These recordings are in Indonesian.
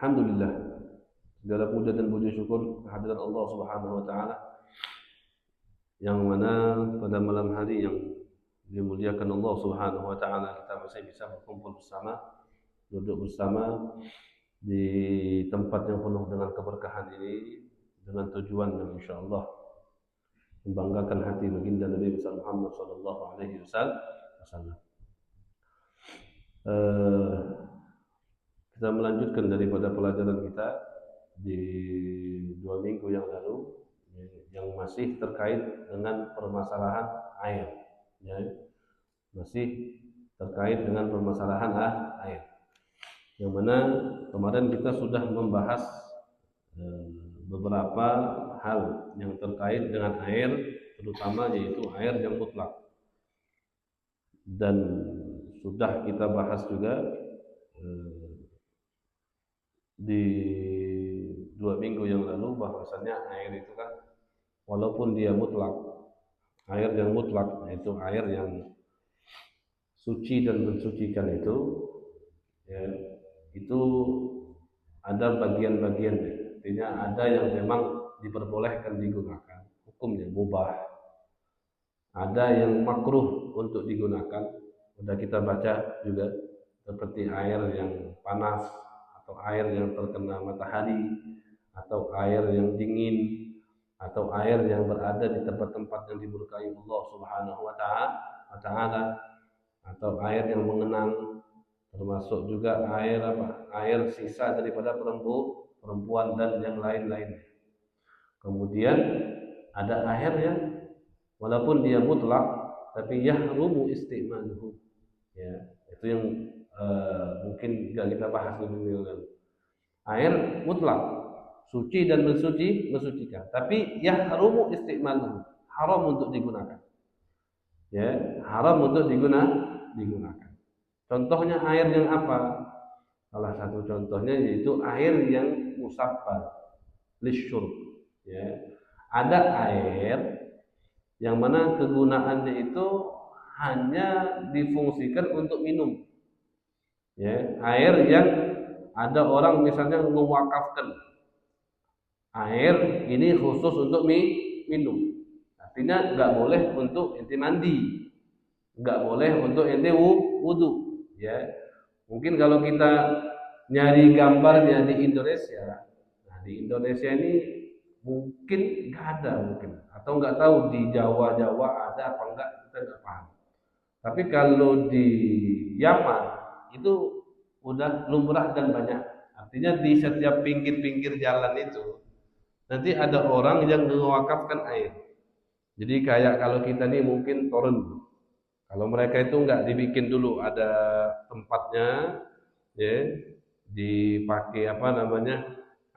Alhamdulillah, segala puja dan puji syukur kehadirat Allah Subhanahu wa taala yang mana pada malam hari yang dimuliakan Allah Subhanahu wa taala kita masih bisa berkumpul bersama, duduk bersama di tempat yang penuh dengan keberkahan ini dengan tujuan yang insyaallah membanggakan hati baginda Nabi besar Muhammad sallallahu alaihi wasallam. Kita melanjutkan daripada pelajaran kita di 2 minggu yang lalu yang masih terkait dengan permasalahan air, ya. Masih terkait dengan permasalahan air. Yang mana kemarin kita sudah membahas beberapa hal yang terkait dengan air, terutama yaitu air yang mutlak. Dan sudah kita bahas juga di 2 minggu yang lalu bahwasanya air itu kan walaupun dia mutlak, air yang mutlak yaitu air yang suci dan mensucikan itu, ya, itu ada bagian-bagiannya. Artinya ada yang memang diperbolehkan digunakan, hukumnya mubah. Ada yang makruh untuk digunakan, sudah kita baca juga, seperti air yang panas atau air yang terkena matahari atau air yang dingin atau air yang berada di tempat-tempat yang dimurkai Allah Subhanahu wa taala atau air yang mengenang, termasuk juga air air sisa daripada perempuan dan yang lain-lain. Kemudian ada air yang walaupun dia mutlak tapi yahrumu istimaluhu, ya, itu yang mungkin juga kita bahas lebih lanjut. Air mutlak suci dan mensucikan, tapi yahrumu istimaluhu, haram untuk digunakan, ya, haram untuk digunakan. Contohnya air yang apa? Salah satu contohnya yaitu air yang musabbal lisyurb, ya. Ada air yang mana kegunaannya itu hanya difungsikan untuk minum, ya. Air yang ada orang misalnya mewakafkan air ini khusus untuk minum, artinya nggak boleh untuk ente mandi, nggak boleh untuk ente wudu, ya. Mungkin kalau kita nyari gambarnya di Indonesia, nah di Indonesia ini mungkin nggak ada, mungkin atau nggak tahu di Jawa ada apa enggak, kita nggak paham. Tapi kalau di Yaman itu udah lumrah dan banyak. Artinya di setiap pinggir-pinggir jalan itu nanti ada orang yang mewakafkan air. Jadi kayak kalau kita nih mungkin turun, kalau mereka itu nggak dibikin dulu ada tempatnya, ya, dipakai apa namanya,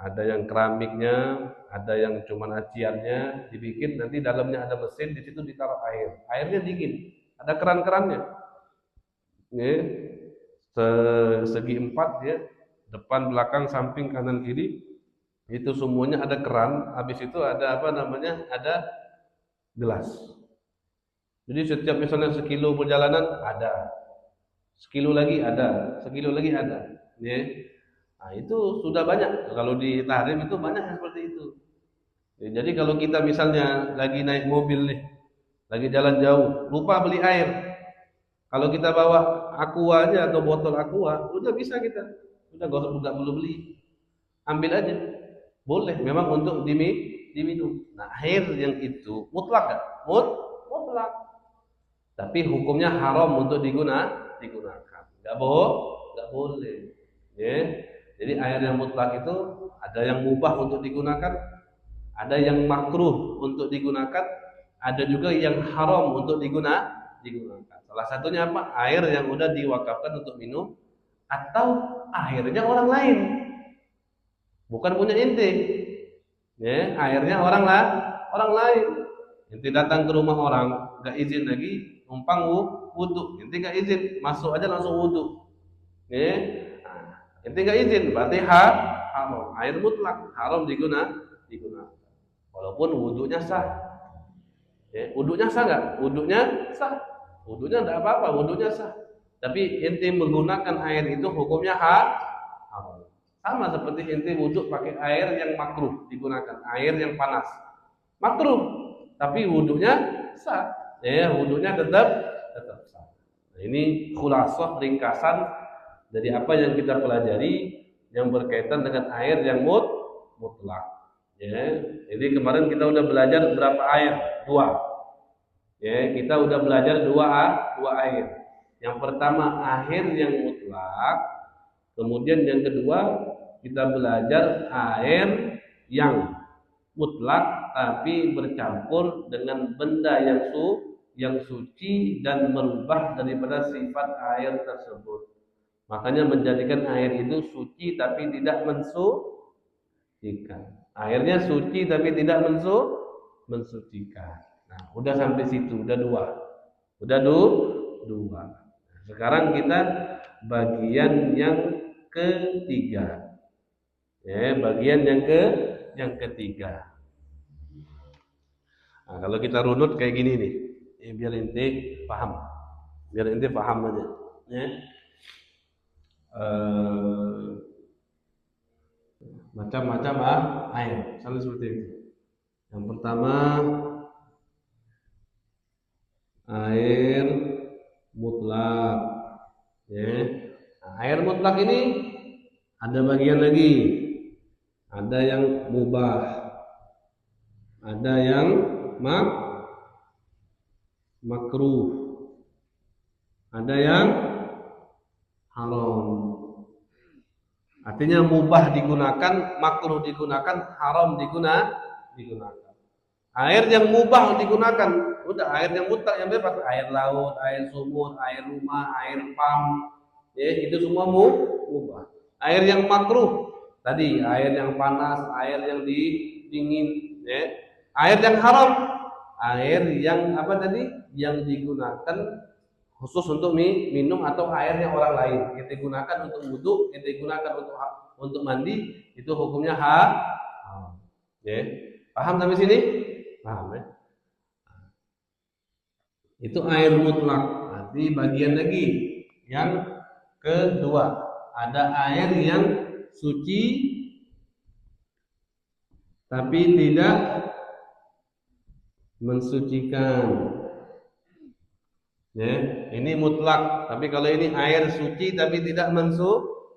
ada yang keramiknya, ada yang cuma aciannya dibikin, nanti dalamnya ada mesin, di situ ditaruh air, airnya dingin, ada keran-kerannya, ya, segi 4, ya, depan belakang samping kanan kiri itu semuanya ada keran, habis itu ada apa namanya, ada gelas. Jadi setiap misalnya sekilo perjalanan ada, sekilo lagi ada, sekilo lagi ada, ya. Nah itu sudah banyak, kalau di Tahrim itu banyak yang seperti itu, ya. Jadi kalau kita misalnya lagi naik mobil nih, lagi jalan jauh, lupa beli air, kalau kita bawa aqua aja atau botol aqua, udah bisa kita, udah nggak perlu beli, ambil aja, boleh memang untuk diminum. Nah air yang itu mutlak kan? Mutlak, tapi hukumnya haram untuk digunakan, nggak boleh, ya. Jadi air yang mutlak itu ada yang mubah untuk digunakan, ada yang makruh untuk digunakan, ada juga yang haram untuk digunakan. Salah satunya apa? Air yang udah diwakafkan untuk minum, atau airnya orang lain, bukan punya ente, ya. Airnya orang lain. Ente datang ke rumah orang, nggak izin lagi numpang wudu, ente nggak izin, masuk aja langsung wudu, ya. Nah, ente nggak izin, berarti haram. Air mutlak haram digunakan, walaupun wudunya sah, ya. Wudunya sah nggak? Wudunya sah, wudunya nggak apa-apa, wudunya sah. Tapi ente menggunakan air itu hukumnya haram. Sama seperti ente wudhu pakai air yang makruh digunakan, air yang panas. Makruh, tapi wudhunya sah. Ya, wudhunya tetap sah. Nah, ini khulasah ringkasan dari apa yang kita pelajari yang berkaitan dengan air yang mutlak. Ya, jadi kemarin kita udah belajar berapa air? 2. Ya, kita udah belajar dua air. Yang pertama air yang mutlak, kemudian yang kedua kita belajar air yang mutlak tapi bercampur dengan benda yang suci dan merubah daripada sifat air tersebut. Makanya menjadikan air itu suci tapi tidak mensucikan. Airnya suci tapi tidak mensucikan. Nah, udah sampai situ, udah 2. Udah 2. Sekarang kita bagian yang ketiga. Ya, bagian yang ketiga. Nah, kalau kita runut kayak gini nih, biar ente paham. Biar ente paham aja. Ya. Macam-macam air, misalnya seperti itu. Yang pertama air mutlak, ya. Nah, air mutlak ini ada bagian lagi, ada yang mubah, ada yang makruh, ada yang haram. Artinya mubah digunakan, makruh digunakan, haram digunakan. Air yang mubah digunakan, udah air yang mutlak yang bebas, air laut, air sumur, air rumah, air pam, ya itu semua mubah. Air yang makruh tadi, air yang panas, air yang dingin, ya. Air yang haram, air yang apa tadi? Yang digunakan khusus untuk minum atau air yang orang lain. Kita gunakan untuk wudhu, kita gunakan untuk mandi, itu hukumnya haram. Ya. Paham sampai sini? Paham ya? Itu air mutlak. Nanti bagian lagi yang kedua, ada air yang suci tapi tidak mensucikan. Ya, ini mutlak. Tapi kalau ini air suci tapi tidak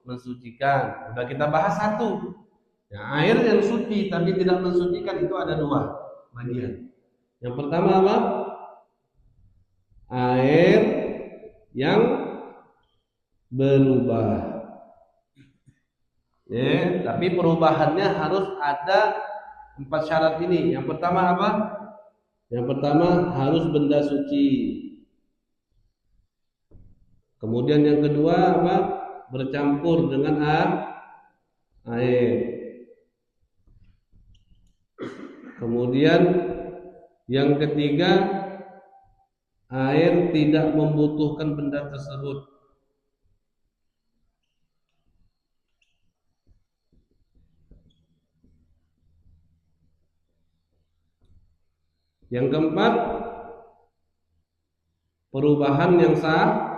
mensucikan. Sudah kita bahas satu. Ya, air yang suci tapi tidak mensucikan itu ada 2 bagian. Yang pertama apa? Air yang berubah. Ya, tapi perubahannya harus ada 4 syarat ini. Yang pertama apa? Yang pertama harus benda suci. Kemudian yang kedua apa? Bercampur dengan air. Kemudian yang ketiga, air tidak membutuhkan benda tersebut. Yang keempat, perubahan yang sangat.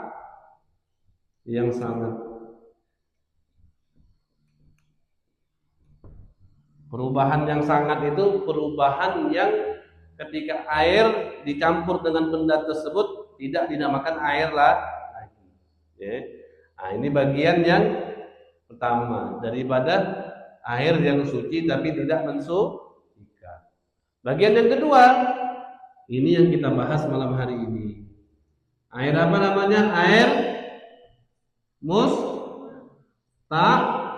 Perubahan yang sangat itu perubahan yang ketika air dicampur dengan benda tersebut tidak dinamakan air lagi. Ya. Nah, ini bagian yang pertama daripada air yang suci tapi tidak mensucikan. Bagian yang kedua, ini yang kita bahas malam hari ini. Air apa namanya? Air mustaq.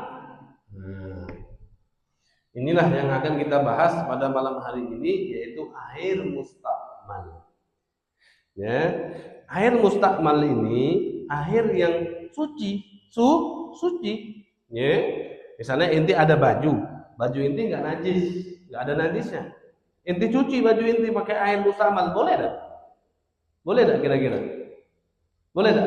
Inilah yang akan kita bahas pada malam hari ini, yaitu air mustakmal. Ya, air mustakmal ini air yang suci, suci. Ya, misalnya inti ada baju inti nggak najis, nggak ada najisnya. Inti cuci baju inti pakai air mustakmal, boleh tak? Boleh tak kira-kira? Boleh tak?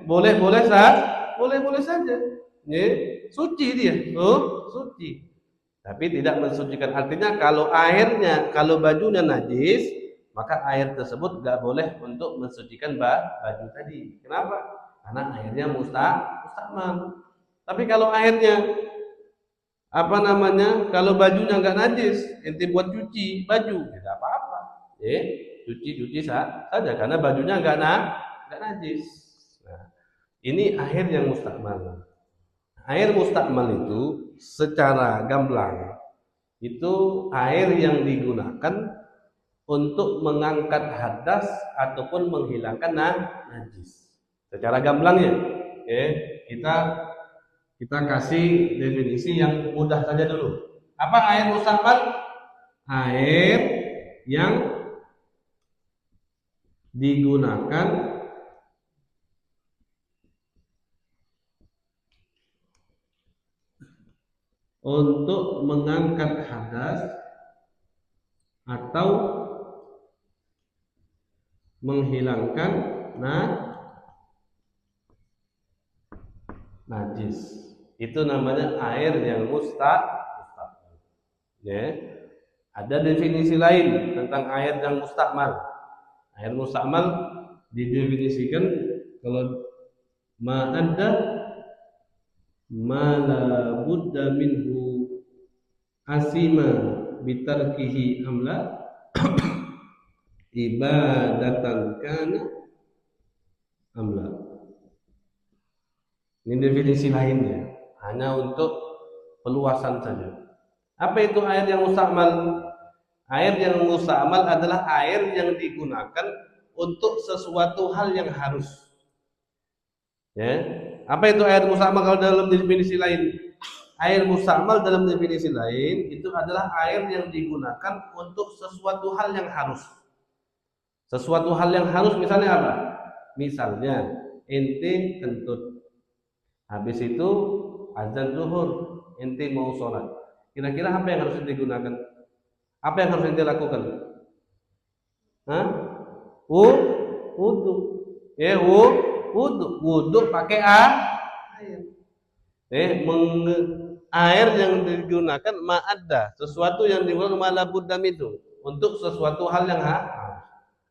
Boleh saja. Ya, suci dia, suci. Tapi tidak mensucikan. Artinya kalau bajunya najis, maka air tersebut nggak boleh untuk mensucikan baju tadi. Kenapa? karena airnya mustakmal. Tapi kalau airnya kalau bajunya nggak najis, ente buat cuci baju, tidak apa-apa. Cuci saja karena bajunya nggak najis. Nah, ini air yang mustakmal. Air mustakmal itu secara gamblang itu air yang digunakan untuk mengangkat hadas ataupun menghilangkan najis. Secara gamblangnya, kita kasih definisi yang mudah saja dulu. Apa air mustakmal? Air yang digunakan untuk mengangkat hadas atau menghilangkan najis. Itu namanya air yang mustakmal. Ada definisi lain tentang air yang mustakmal. Air mustakmal didefinisikan kalau ma'adda ma la budda minhu asima bitarkihi amla ibadatan kana amla. Ini definisi lainnya, hanya untuk peluasan saja. Apa itu air yang mustakmal? Air yang mustakmal adalah air yang digunakan untuk sesuatu hal yang harus. Apa itu air mustakmal kalau dalam definisi lain? Air mustakmal dalam definisi lain itu adalah air yang digunakan untuk sesuatu hal yang harus. Sesuatu hal yang harus misalnya apa? Misalnya ente kentut, habis itu azan zuhur, ente mau sholat. Kira-kira apa yang harus digunakan? Apa yang harus ente lakukan? Wudu. Wudu pakai air. Air yang digunakan ma'adda, sesuatu yang digunakan malabuddam itu untuk sesuatu hal yang harus.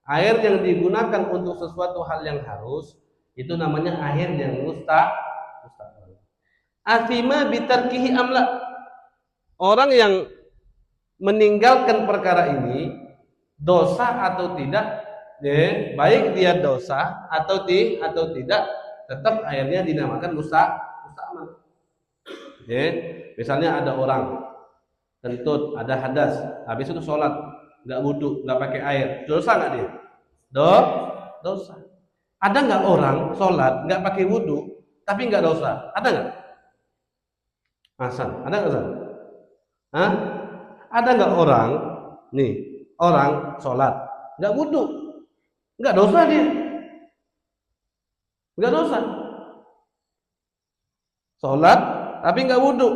Air yang digunakan untuk sesuatu hal yang harus itu namanya air yang mustakmal. Asima bitarkihi amla. Orang yang meninggalkan perkara ini dosa atau tidak, baik dia dosa atau tidak, tetap airnya dinamakan mustakmal. Misalnya ada orang kentut, ada hadas, habis itu sholat nggak wudu, nggak pakai air, dosa nggak dia? Dosa. Ada nggak orang sholat nggak pakai wudu tapi nggak dosa? Ada nggak? Hasan, ada nggak Hasan? Ada nggak orang sholat nggak wudu, nggak dosa dia? Nggak dosa. Sholat tapi nggak wudu,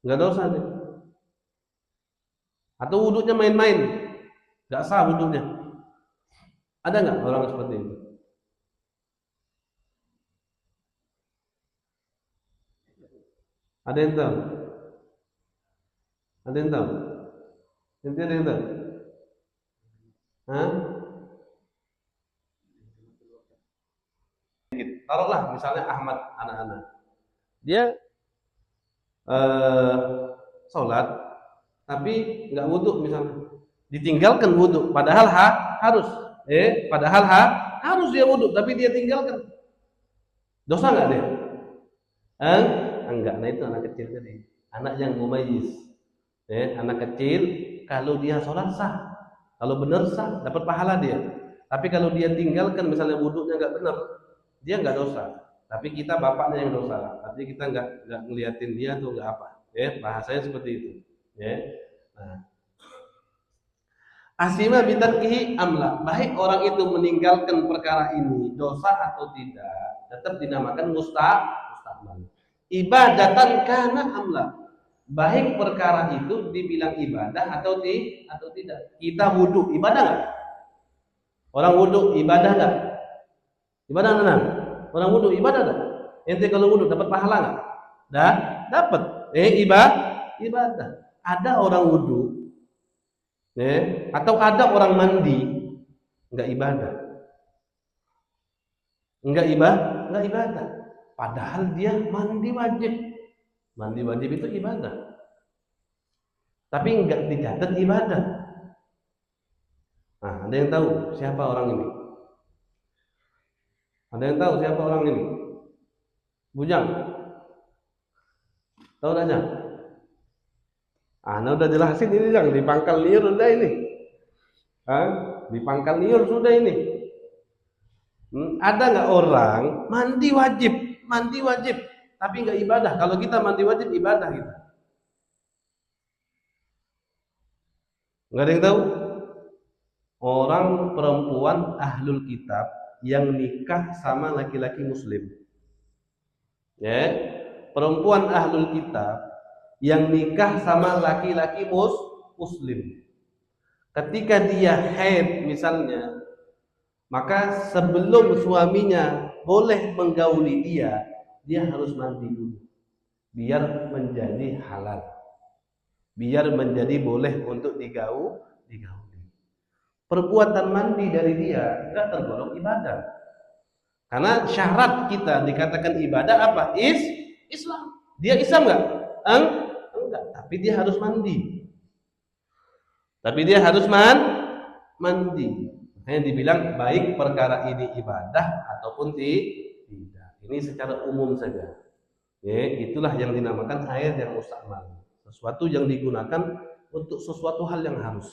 nggak dosa dia. Atau wudunya main-main, nggak sah wudunya. Ada nggak orang seperti itu? Ada yang tahu? Ada yang tahu? Ada yang tahu? Taruhlah misalnya Ahmad anak-anak, dia sholat tapi nggak wudhu misalnya, ditinggalkan wudhu padahal harus, harus dia wudhu tapi dia tinggalkan, dosa nggak dia? Enggak. Nah itu anak kecil tadi, anak yang mumayyiz. Anak kecil kalau dia sholat sah, kalau benar sah dapat pahala dia. Tapi kalau dia tinggalkan misalnya wudhunya nggak benar, dia nggak dosa. Tapi kita bapaknya yang dosa. Artinya kita nggak ngeliatin dia atau nggak apa. Bahasanya seperti itu. Nah. Asima bitarkihi amla, baik orang itu meninggalkan perkara ini dosa atau tidak, tetap dinamakan mustakmal. Ibadatan kana amla, baik perkara itu dibilang ibadah atau tidak. Kita wudu ibadah nggak? Orang wudu ibadah nggak? Ibadah nggak? Orang wudu ibadah nggak? Ente kalau wudu dapat pahala nggak? Dapat. Ibadah. Ada orang wudu, atau ada orang mandi nggak ibadah, nggak ibadah. Padahal dia mandi wajib. Mandi wajib itu ibadah. Tapi nggak dicatat ibadah. Nah, ada yang tahu siapa orang ini? Ada yang tahu siapa orang ini? Bujang. Tahu aja. Nah, udah jelasin ini Jang, di Pangkal Liur udah ini. Di Pangkal Liur sudah ini. Ada nggak orang mandi wajib, tapi nggak ibadah? Kalau kita mandi wajib ibadah kita. Nggak ada yang tahu? Orang perempuan ahlul kitab yang nikah sama laki-laki muslim. Ya, perempuan ahlul kitab yang nikah sama laki-laki muslim. Ketika dia haid misalnya, maka sebelum suaminya boleh menggauli dia harus mandi dulu. Biar menjadi halal. Biar menjadi boleh untuk digauli. Perbuatan mandi dari dia enggak tergolong ibadah. Karena syarat kita dikatakan ibadah apa? Islam. Dia Islam enggak? Enggak, tapi dia harus mandi. Mandi. Makanya dibilang baik perkara ini ibadah ataupun tidak. Ini secara umum saja. Ya, itulah yang dinamakan air yang mustakmal. Sesuatu yang digunakan untuk sesuatu hal yang harus.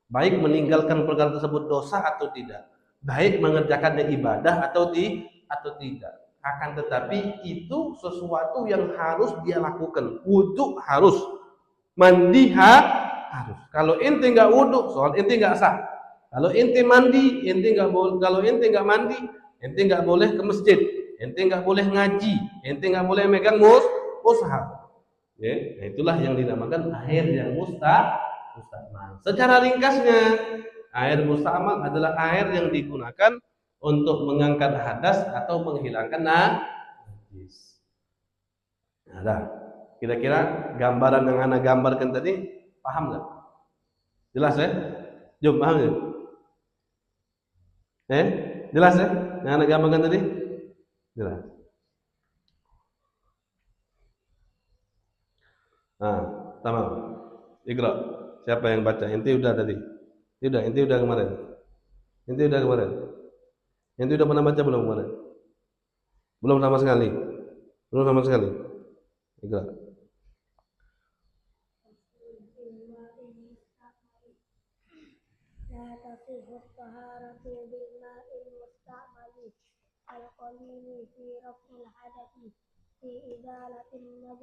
Baik meninggalkan perkara tersebut dosa atau tidak, baik mengerjakannya ibadah atau tidak. Akan tetapi itu sesuatu yang harus dia lakukan. Wudu harus, mandi harus. Kalau ente nggak wudu, soal ente nggak sah. Kalau ente mandi, ente nggak boleh. Kalau ente nggak mandi, ente nggak boleh ke masjid. Ente nggak boleh ngaji. Ente nggak boleh megang mushaf. Ya, itulah yang dinamakan air yang mustakmal. Secara ringkasnya, air mustakmal adalah air yang digunakan untuk mengangkat hadas atau menghilangkan najis. Nah, kira-kira gambaran yang anak gambarkan tadi paham nggak? Jelas ya? Jom, paham ya? Jelas ya? Yang anak gambarkan tadi? Jelas. Nah, tamam. Iqra. Siapa yang baca? Inti udah tadi. Inti udah kemarin. Inti udah pernah baca belum kemarin? Belum sama sekali. Iqra.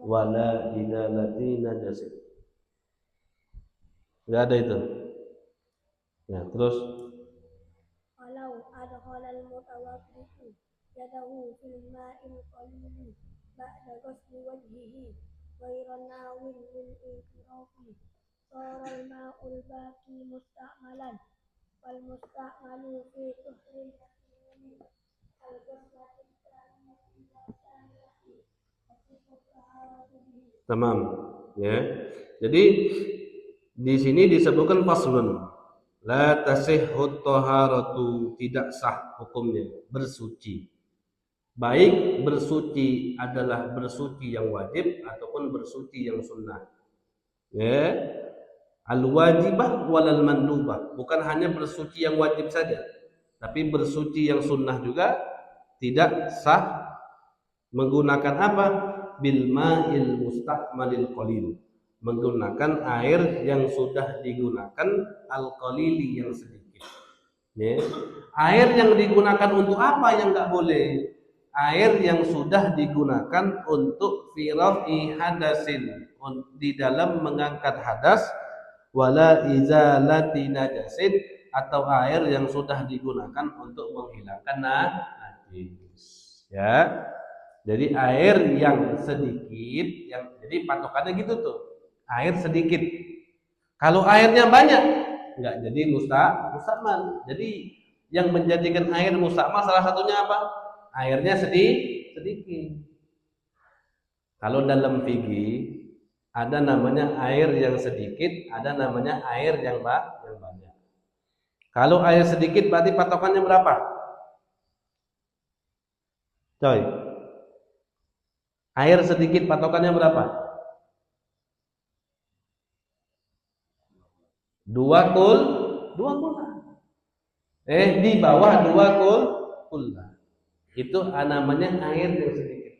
Wala idalati najasin. Enggak ada itu. Ya, terus walau adkhalal mutawaddi'u yadahu fil ma'il qalil ba'da ghusli wajhihi ghairan nawin lil inqirafi sara al ma'ul baqi musta'malan wal musta'malu fi tuhrin al ghusli tamam ya. Jadi di sini disebutkan faslun la tasihhu taharatu, tidak sah hukumnya bersuci. Baik bersuci adalah bersuci yang wajib ataupun bersuci yang sunnah. Ya. Al-wajibah walal mandubah, bukan hanya bersuci yang wajib saja, tapi bersuci yang sunnah juga tidak sah. Menggunakan apa? Bil ma'il mustakmalil qalil, menggunakan air yang sudah digunakan al-qalili, yang sedikit. Ya. Air yang digunakan untuk apa yang enggak boleh? Air yang sudah digunakan untuk fi raf'i hadasin, di dalam mengangkat hadas, wala izalati najasin, atau air yang sudah digunakan untuk menghilangkan najis. Ya. Jadi air yang sedikit, jadi patokannya gitu tuh, air sedikit. Kalau airnya banyak, enggak jadi mustakmal. Jadi yang menjadikan air mustakmal salah satunya apa? Airnya sedikit. Kalau dalam fikih ada namanya air yang sedikit, ada namanya air yang banyak. Kalau air sedikit berarti patokannya berapa? Coy. Air sedikit patokannya berapa? 2 kullah. Di bawah 2 kullah. Itu namanya air yang sedikit.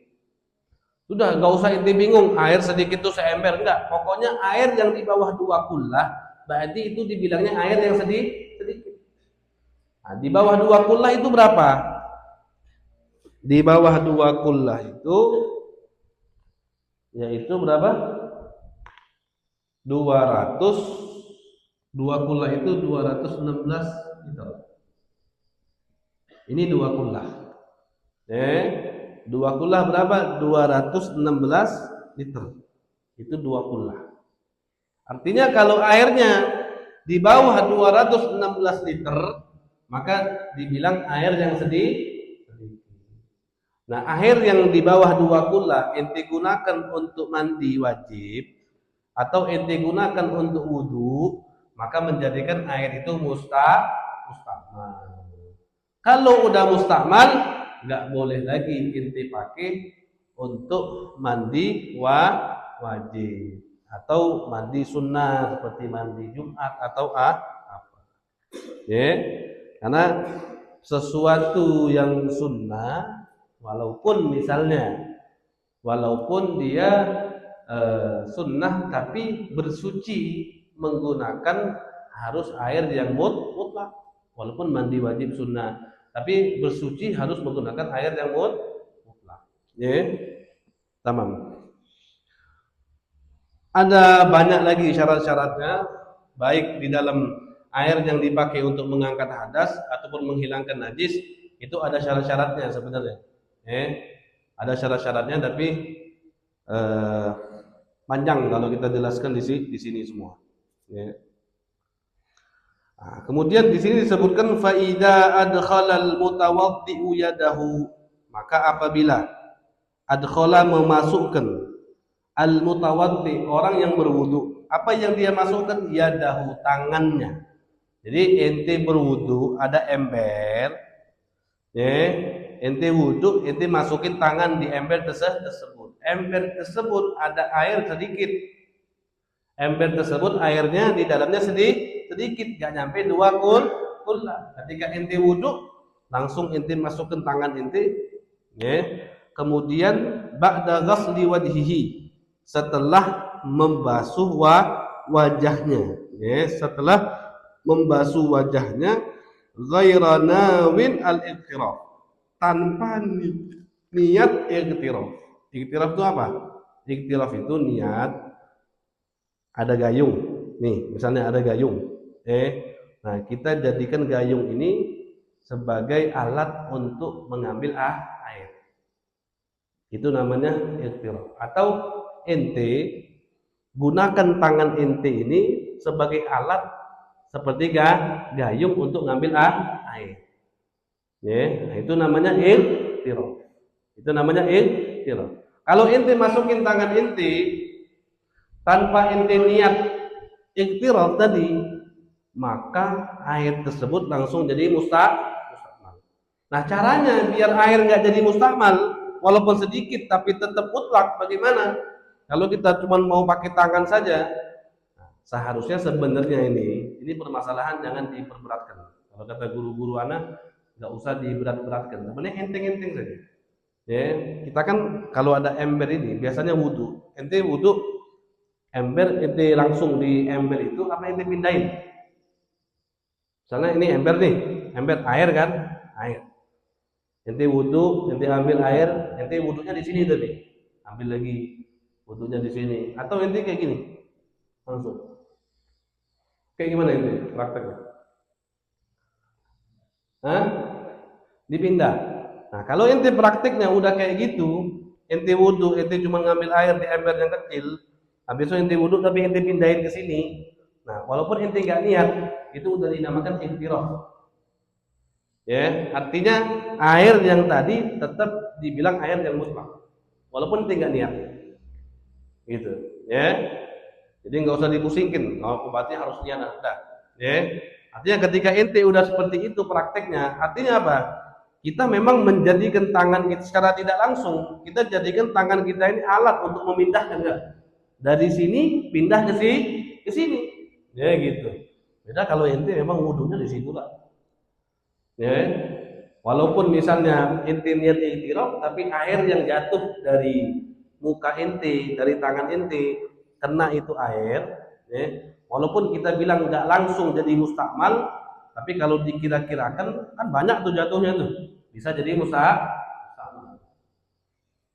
Sudah, nggak usah inti bingung, air sedikit itu seember, enggak. Pokoknya air yang di bawah 2 kullah, berarti itu dibilangnya air yang sedikit. Nah, di bawah 2 kullah itu berapa? Di bawah 2 kullah itu, yaitu berapa? 200, 2 kullah itu 216 liter. Ini 2 kullah. 2 kullah berapa? 216 liter. Itu 2 kullah. Artinya kalau airnya di bawah 216 liter, maka dibilang air yang sedikit. Nah, air yang di bawah 2 kullah ente gunakan untuk mandi wajib atau ente gunakan untuk wudu, maka menjadikan air itu mustakmal. Kalau udah mustakmal, nggak boleh lagi ente pakai untuk mandi wajib atau mandi sunnah seperti mandi Jumat atau apa. Ya, karena sesuatu yang sunnah, walaupun dia sunnah tapi bersuci menggunakan harus air yang mutlak. Walaupun mandi wajib sunnah, tapi bersuci harus menggunakan air yang mutlak. Ya, tamam. Ada banyak lagi syarat-syaratnya, baik di dalam air yang dipakai untuk mengangkat hadas ataupun menghilangkan najis, itu ada syarat-syaratnya sebenarnya. Ada syarat-syaratnya, tapi panjang kalau kita jelaskan di sini semua. Nah, kemudian di sini disebutkan faida adkhalal mutawaddi'u yadahu, maka apabila adkhala memasukkan al mutawaddi, orang yang berwudu, apa yang dia masukkan? Yadahu, tangannya. Jadi ente berwudu ada ember, ente wudu, ente masukin tangan di ember tersebut. Ember tersebut ada air sedikit. Ember tersebut airnya di dalamnya sedikit, gak nyampe 2 kullah. Ketika ente wudu, langsung ente masukkan tangan ente, kemudian ba'da ghasli wajhihi, setelah membasuh wajahnya, setelah membasuh wajahnya, ghaira nawin al-iqtiraf, tanpa niat iqtiraf. Iqtiraf itu apa? Iqtiraf itu niat, ada gayung nih, misalnya ada gayung, nah kita jadikan gayung ini sebagai alat untuk mengambil air, itu namanya iqtiraf. Atau ente gunakan tangan ente ini sebagai alat seperti gayung untuk ngambil air. Nah, itu namanya iqtiraf. Itu namanya iqtiraf. Kalau ente masukin tangan ente tanpa ente niat iqtiraf tadi, maka air tersebut langsung jadi mustakmal. Nah, caranya biar air nggak jadi mustakmal, walaupun sedikit tapi tetap mutlak, bagaimana? Kalau kita cuma mau pakai tangan saja, seharusnya sebenarnya ini permasalahan jangan diperberatkan. Kalau kata guru-guru anak, nggak usah diberat-beratkan, sebenarnya enteng-enteng saja. Kita kan kalau ada ember ini biasanya wudu, ente wudu, ember ente langsung di ember itu apa ente pindahin? Misalnya ini ember nih, ember air kan, air. Ente wudu, ente ambil air, ente wudunya di sini tadi, ambil lagi wudunya di sini, atau ente kayak gini, langsung. Kayak gimana ente prakteknya? Dipindah. Nah, kalau ente prakteknya udah kayak gitu, ente wudu, ente cuma ngambil air di ember yang kecil, habis itu ente wudu tapi ente pindahin ke sini. Nah, walaupun ente nggak niat, itu udah dinamakan iqtiraf. Artinya air yang tadi tetap dibilang air yang mutlak, walaupun ente nggak niat. Gitu, Jadi nggak usah dipusingin, kalau obatnya harus niat, udah. Artinya ketika ente udah seperti itu prakteknya, artinya apa? kita memang menjadikan tangan kita secara tidak langsung, kita jadikan tangan kita ini alat untuk memindahkan dari sini pindah ke sini, ya gitu. Beda kalau ente memang wudunya di situ lah, ya. Walaupun misalnya ente niat iktiraf, tapi air yang jatuh dari muka ente, dari tangan ente, kena itu air, ya. Walaupun kita bilang nggak langsung jadi mustakmal, tapi kalau dikira-kirakan kan banyak tuh jatuhnya tuh, bisa jadi mustakmal.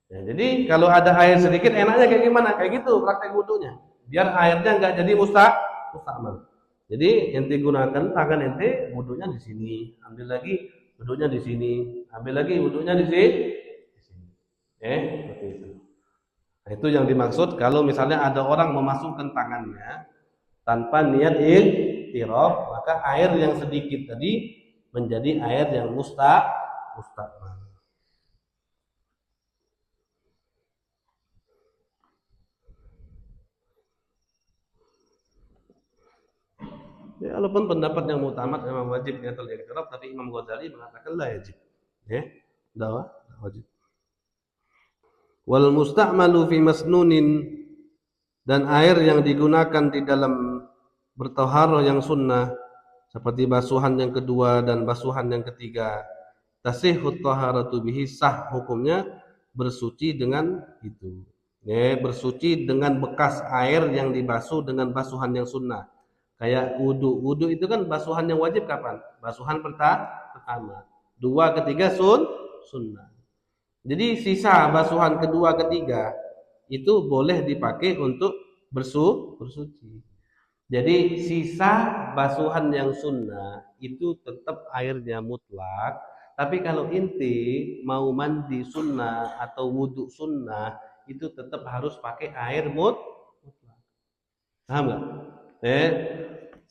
Ya, jadi kalau ada air sedikit enaknya kayak gimana? Kayak gitu praktek wudunya. Biar airnya nggak jadi mustakmal. Jadi ente gunakan tangan ente, wudunya di sini, ambil lagi wudunya di sini, ambil lagi wudunya di sini. Seperti itu. Nah, itu yang dimaksud kalau misalnya ada orang memasukkan tangannya tanpa niat iktiraf, maka air yang sedikit tadi menjadi air yang mustakmal. Ya, walaupun pendapat yang mutamat memang wajib niatul iktiraf, tapi Imam Ghazali mengatakan la wajib. Ya, dah wajib. Wal musta'malu fi masnunin, dan air yang digunakan di dalam bertaharah yang sunnah seperti basuhan yang kedua dan basuhan yang ketiga, tasihhut taharatu bihi, sah hukumnya bersuci dengan itu. Ya, bersuci dengan bekas air yang dibasuh dengan basuhan yang sunnah. Kayak wudu. Wudu itu kan basuhan yang wajib kapan? Basuhan pertama. Dua, ketiga sunnah. Jadi sisa basuhan kedua, ketiga itu boleh dipakai untuk bersuci. Jadi sisa basuhan yang sunnah itu tetap airnya mutlak. Tapi kalau inti mau mandi sunnah atau wudhu sunnah itu tetap harus pakai air mutlak. Paham nggak?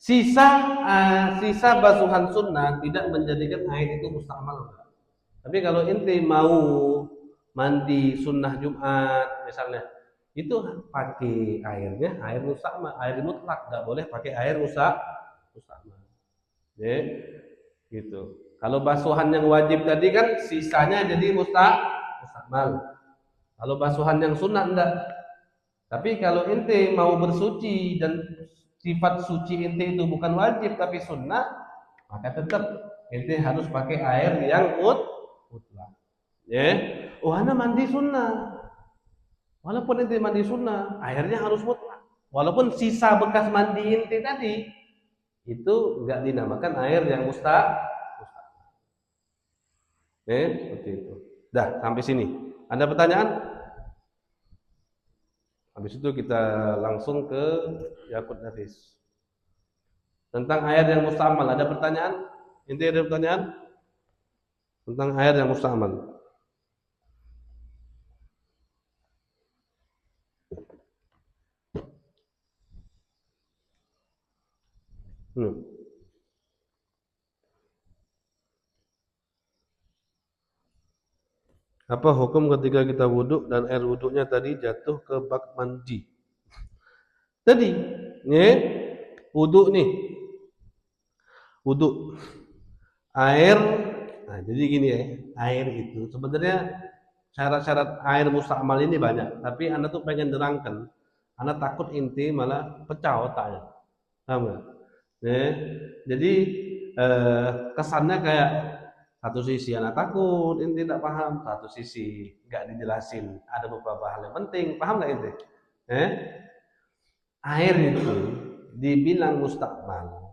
Sisa basuhan sunnah tidak menjadikan air itu mustakmal. Tapi kalau inti mau mandi sunnah Jumat misalnya, itu pakai airnya air mustakmal, air mutlak, nggak boleh pakai air mustakmal. Ya, gitu. Kalau basuhan yang wajib tadi kan sisanya jadi mustakmal. Kalau basuhan yang sunnah enggak. Tapi kalau ente mau bersuci dan sifat suci ente itu bukan wajib tapi sunnah, maka tetap ente harus pakai air yang mutlak. Ya, ana mandi sunnah. Walaupun ente mandi sunnah, airnya harus mutlak. Walaupun sisa bekas mandi ente tadi itu enggak dinamakan air yang mustakmal. Seperti itu. Dah, sampai sini. Ada pertanyaan? Habis itu kita langsung ke Yaqut Nafis. Tentang air yang mustakmal, ada pertanyaan? Inti ada pertanyaan? Tentang air yang mustakmal. Apa hukum ketika kita wudhu dan air wudhunya tadi jatuh ke bak mandi? Tadi, wudhu nih, wudhu, air. Nah, jadi gini ya, air itu sebenarnya syarat-syarat air mustakmal ini banyak, tapi Anda tuh pengen nerangkan, Anda takut inti malah pecah otaknya, paham nggak? Jadi kesannya kayak satu sisi anak takut, inti tidak paham, satu sisi nggak dijelasin, ada beberapa hal yang penting, paham nggak inti? Air itu dibilang mustakmal,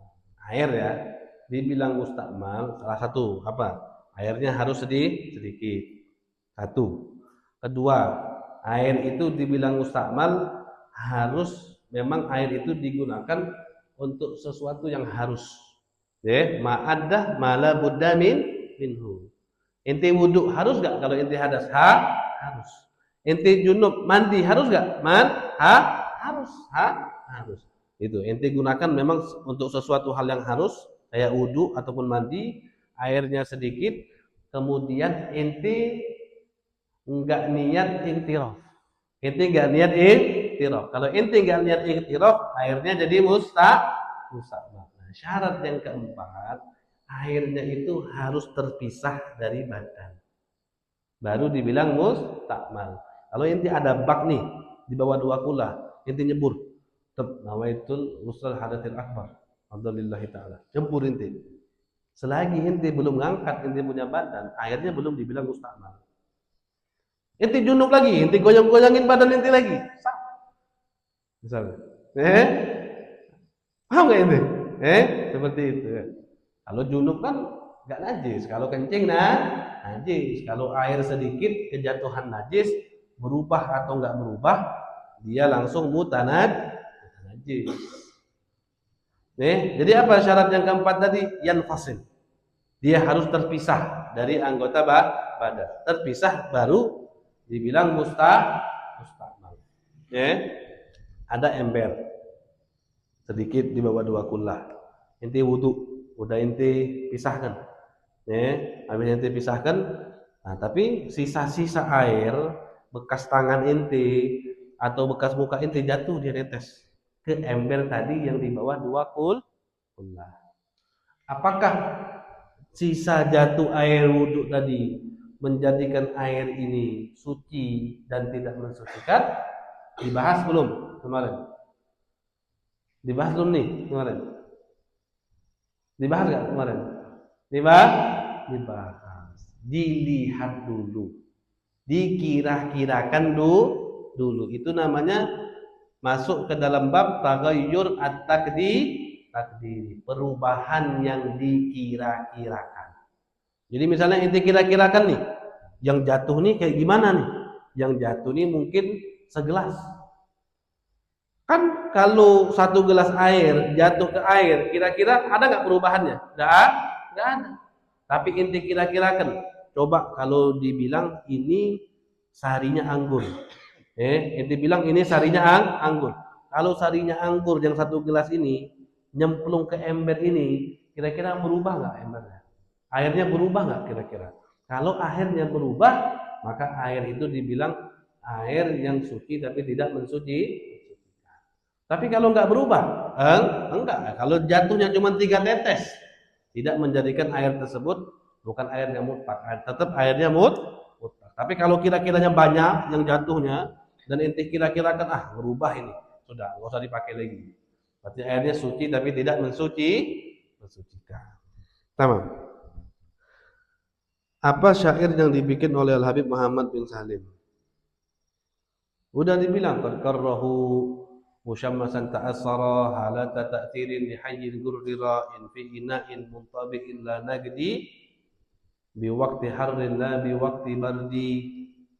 air ya, dibilang mustakmal salah satu apa? Airnya harus sedikit. Satu. Kedua, air itu dibilang mustakmal harus memang air itu digunakan untuk sesuatu yang harus. Ma'addah mala budda minhu. Inti wudhu harus gak kalau inti hadas? Harus. Inti junub mandi harus gak? Harus. Itu inti gunakan memang untuk sesuatu hal yang harus, kayak wudhu ataupun mandi, airnya sedikit, kemudian inti enggak niat iktiraf. Inti enggak niat iktiraf. Kalau inti enggak niat iktiraf, airnya jadi mustakmal. Syarat yang keempat, airnya itu harus terpisah dari badan. Baru dibilang mustakmal. Kalau inti ada bak nih di bawah 2 kula, inti nyebur. Tetap nawaitul usul hadatil akbar. Alhamdulillah taala. Nyebur inti. Selagi inti belum ngangkat inti punya badan, airnya belum dibilang mustakmal. Inti junub lagi, inti goyang-goyangin badan inti lagi. Misalnya. Paham nggak ini? Seperti itu. Kalau junub kan nggak najis. Kalau kencing najis. Kalau air sedikit kejatuhan najis berubah atau nggak berubah, dia langsung najis. Jadi apa syarat yang keempat tadi? Yanfasil. Dia harus terpisah dari anggota badan. Terpisah baru dibilang mustakmal. Ada ember sedikit di bawah 2 kula. Inti wudu, udah inti pisahkan. Habis inti pisahkan, nah tapi sisa-sisa air bekas tangan inti atau bekas muka inti jatuh dia netes ke ember tadi yang di bawah 2 kula. Apakah sisa jatuh air wudhu tadi menjadikan air ini suci dan tidak mensucikan? Dibahas belum kemarin? Dibahas belum nih kemarin? Dibahas nggak kemarin? Dibahas. Dilihat dulu. Dikira-kirakan dulu. Itu namanya masuk ke dalam bab taghayyur at-takdiri. Perubahan yang dikira-kirakan. Jadi misalnya inti kira-kirakan nih, yang jatuh nih kayak gimana nih? Yang jatuh nih mungkin segelas. Kan kalau 1 gelas air jatuh ke air, kira-kira ada nggak perubahannya? Nggak ada. Tapi inti kira-kirakan. Coba kalau dibilang ini sarinya anggur. Inti bilang ini sarinya anggur. Kalau sarinya anggur yang 1 gelas ini nyemplung ke ember ini, kira-kira berubah nggak embernya? Airnya berubah nggak kira-kira? Kalau airnya berubah, maka air itu dibilang air yang suci tapi tidak mensucikan. Tapi kalau nggak berubah, enggak. Kalau jatuhnya cuma 3 tetes, tidak menjadikan air tersebut bukan air yang mutlak, tetap airnya mutlak. Tapi kalau kira-kiranya banyak yang jatuhnya dan inti kira-kirakan berubah ini, sudah nggak usah dipakai lagi. Berarti airnya suci tapi tidak mensucikan. Tamam. Apa syair yang dibikin oleh Al-Habib Muhammad bin Salim? Udah dibilang karrahu musyammasan ta'assara halata ta'thirin li hayyin gurrira in fi ina'in muntabiqin la nagdi bi waqti harrin la bi waqti bardi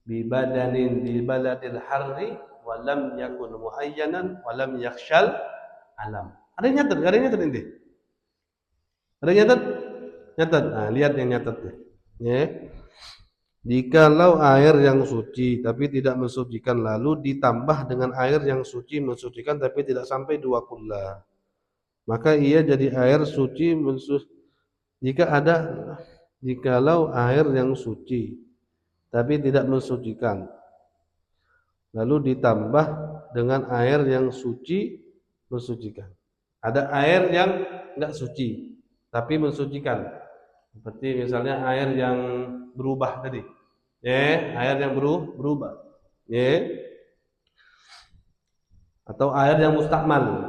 bi badanin di baladil harri wa lam yakun muayyanan wa lam yakhshal alam. Ada yang nyatet ini? Ada yang nyatet? Nyatet. Nah, lihat yang nyatet nih. Jikalau air yang suci tapi tidak mensucikan lalu ditambah dengan air yang suci mensucikan tapi tidak sampai 2 kula, maka ia jadi air suci jikalau air yang suci tapi tidak mensucikan lalu ditambah dengan air yang suci mensucikan. Ada air yang enggak suci tapi mensucikan. Seperti misalnya air yang berubah tadi. Air yang berubah. Atau air yang mustakmal.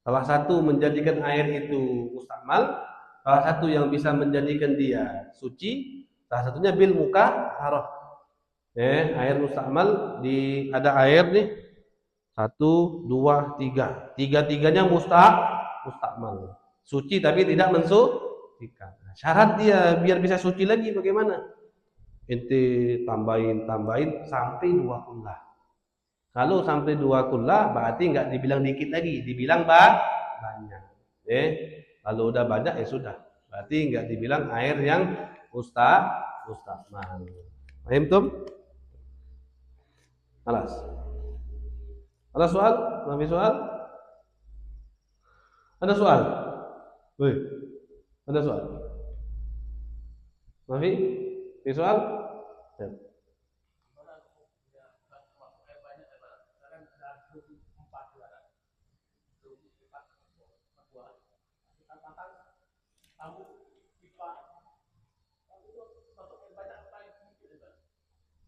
Salah satu menjadikan air itu mustakmal, salah satu yang bisa menjadikan dia suci, salah satunya bil mukaharah. Air mustakmal ada air nih 1, 2, 3. Tiga-tiganya mustakmal. Suci tapi tidak mensucikan. Syarat dia biar bisa suci lagi bagaimana? Inti tambahin sampai 2 kula. Kalau sampai 2 kula berarti enggak dibilang dikit lagi, dibilang banyak. Kalau udah banyak ya sudah. Berarti enggak dibilang air yang mustakmal. Paham tuh? Alas. Ada soal? Ada soal? Ada soal? Woi. Ada soal? Mafi? Ada soal? Ya.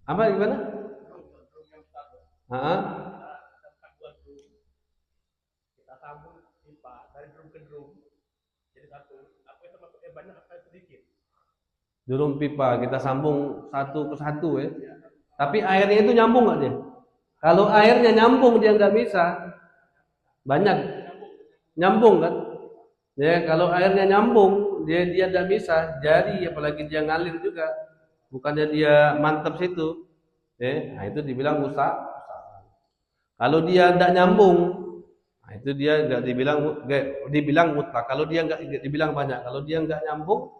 Apa gimana? Heeh. Kita sambung pipa dari drum ke drum jadi satu. Apa itu masuknya banyak apa sedikit? Drum pipa kita sambung satu ke satu ya. Tapi airnya itu nyambung nggak dia? Kalau airnya nyambung dia nggak bisa. Banyak nyambung kan? Ya kalau airnya nyambung dia nggak bisa. Jadi apalagi dia ngalir juga. Bukannya dia mantap situ. Nah itu dibilang rusak. Kalau dia nggak nyambung, nah itu dia nggak dibilang mutlak. Kalau dia nggak dibilang banyak. Kalau dia nggak nyambung,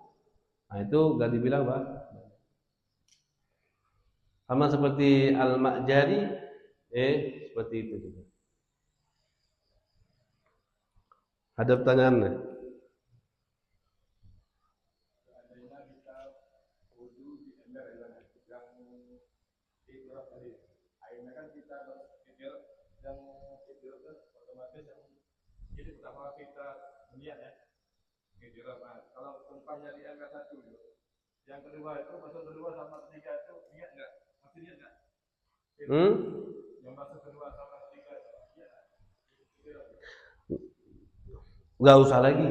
nah itu nggak dibilang banyak. Sama seperti al-ma'jari, seperti itu juga. Ada pertanyaan? Seandainya kita wudu di ember yang ikhlas tadi, airnya kan kita pikir yang ikhlas kan otomatis yang jadi pertama kita niat ya, ikhlas. Kalau tumpahnya di angka 1, yang kedua itu masuk kedua sama ketiga itu niat nggak? Masih niat nggak? Yang masuk kedua sama ketiga itu niat nggak? Nggak usah lagi.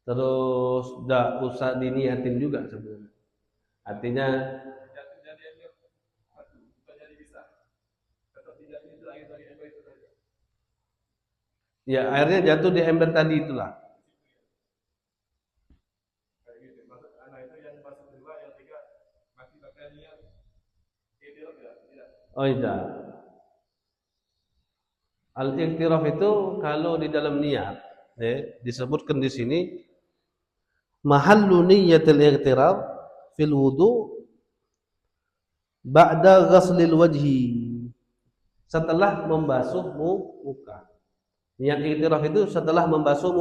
Terus nggak usah diniatin juga sebenarnya. Artinya ya airnya jatuh di ember tadi itulah. Oh iya. Al-iqtiraf itu kalau di dalam niat, disebutkan di sini mahallu niyyatil iqtiraf fil wudu ba'da ghaslil wajhi. Setelah membasuh muka. Niat iqtiraf itu setelah membasuh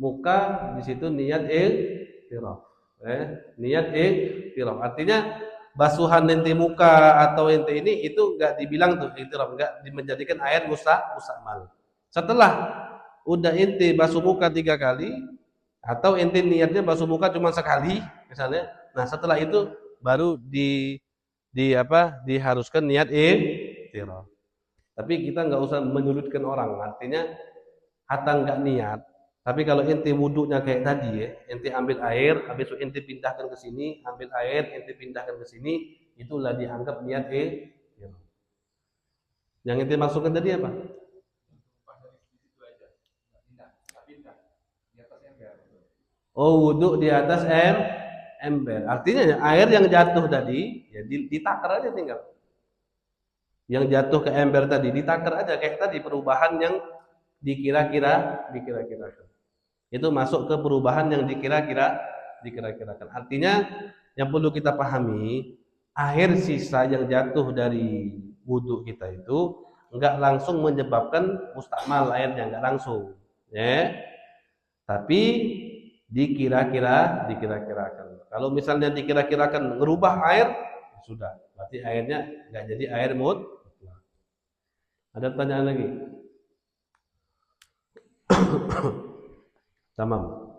muka, di situ niat iqtiraf. Niat iqtiraf. Artinya basuhan ente muka atau ente ini itu enggak dibilang tuh iqtiraf, enggak menjadikan air mustamal. Setelah udah ente basuh muka 3 kali atau ente niatnya basuh muka cuma sekali misalnya. Nah, setelah itu baru diharuskan niat iqtiraf. Tapi kita enggak usah menyulitkan orang. Artinya hatta enggak niat. Tapi kalau ente wudhunya kayak tadi ya, ente ambil air, habis itu ente pindahkan ke sini, ambil air, ente pindahkan ke sini, itulah dianggap niat Yang ente masukkan tadi apa? Oh, wudhu di atas ember. Artinya air yang jatuh tadi, ya ditakar aja tinggal. Yang jatuh ke ember tadi, ditakar aja kayak tadi perubahan yang dikira-kirakan. Itu masuk ke perubahan yang dikira-kirakan. Artinya yang perlu kita pahami, air sisa yang jatuh dari wudhu kita itu enggak langsung menyebabkan mustakmal airnya, enggak langsung, ya. Tapi dikira-kirakan. Kalau misalnya dikira-kirakan ngerubah air, sudah, berarti airnya enggak jadi air mutlak. Ada pertanyaan lagi? Tamam.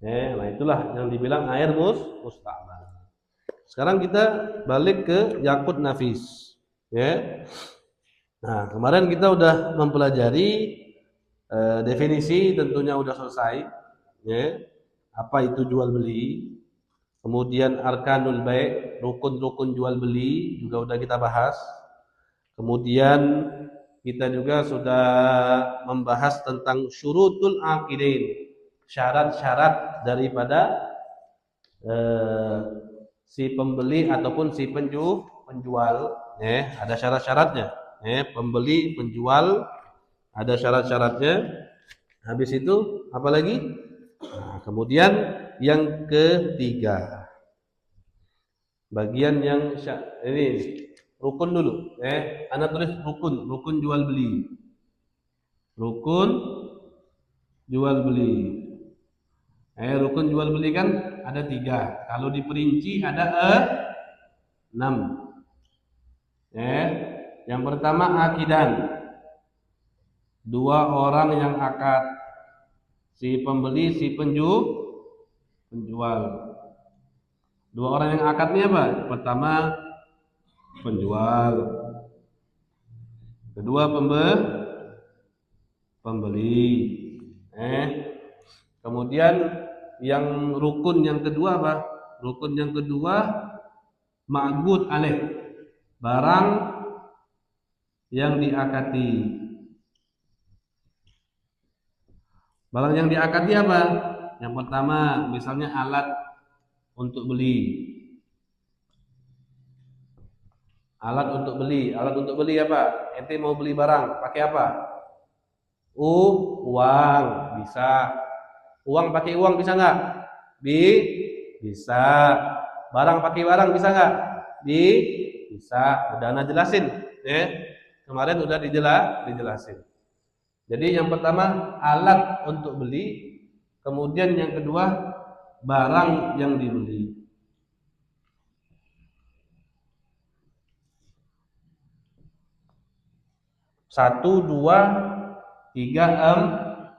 Nah itulah yang dibilang air mustamal. Sekarang kita balik ke yakut nafis. Ya. Nah kemarin kita udah mempelajari definisi, tentunya udah selesai. Ya. Apa itu jual beli? Kemudian arkanul bai', rukun-rukun jual beli juga udah kita bahas. Kemudian kita juga sudah membahas tentang syurutul aqidain, syarat-syarat daripada si pembeli ataupun si penjual, ada syarat-syaratnya. Pembeli, penjual ada syarat-syaratnya. Habis itu apa lagi? Nah, kemudian yang ketiga, bagian yang ini rukun dulu. Anda tulis rukun jual beli. Rukun jual beli. Rukun jual beli kan ada 3. Kalau diperinci ada 6. Yang pertama akidan. 2 orang yang akad. Si pembeli, si penjual. Dua orang yang akad ini apa? Pertama penjual, kedua pembeli. Kemudian yang rukun yang kedua apa? Rukun yang kedua ma'qud alaih, barang yang diakati. Barang yang diakati apa? Yang pertama misalnya alat untuk beli. Alat untuk beli apa? Ente mau beli barang, pakai apa? Uang, bisa. Uang pakai uang bisa nggak? Bisa. Barang pakai barang bisa nggak? Bisa. Udah ana jelasin, kemarin udah dijelasin. Jadi yang pertama alat untuk beli, kemudian yang kedua barang yang dibeli. Satu, dua, tiga,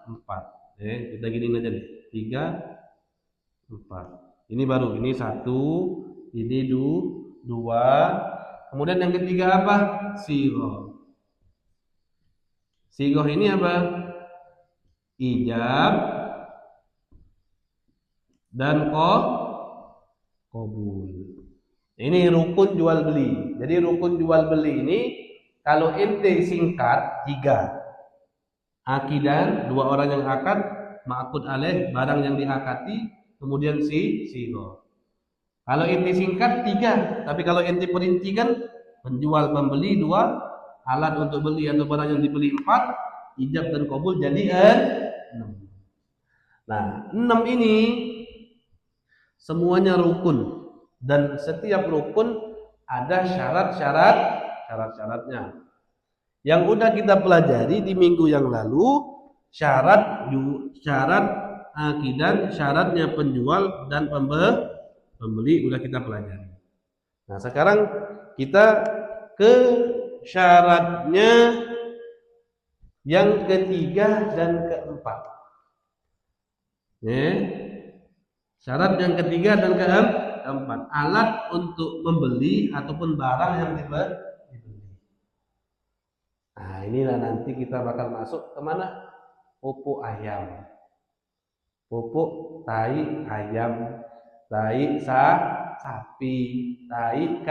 empat. Kita giniin aja deh. 3, 4. Ini baru. Ini 1, ini 2. Kemudian yang ketiga apa? Sighah. Sighah ini apa? Ijab dan qabul. Ini rukun jual beli. Jadi rukun jual beli ini kalau ente singkat 3. Akidan, 2 orang yang akad, ma'qud alaih, barang yang diakati, kemudian sighah. Kalau ente singkat 3, tapi kalau ente perinci kan penjual pembeli 2, alat untuk beli atau barang yang dibeli 4, ijab dan qabul jadi 6. Nah, 6 ini semuanya rukun dan setiap rukun ada syarat-syaratnya. Yang udah kita pelajari di minggu yang lalu, syarat akidah, syaratnya penjual dan pembeli udah kita pelajari. Nah, sekarang kita ke syaratnya yang ketiga dan keempat. Syarat yang ketiga dan keempat, alat untuk membeli ataupun barang yang dibeli. Nah, inilah nanti kita bakal masuk kemana? Pupuk ayam, pupuk tai ayam, tai sapi, tai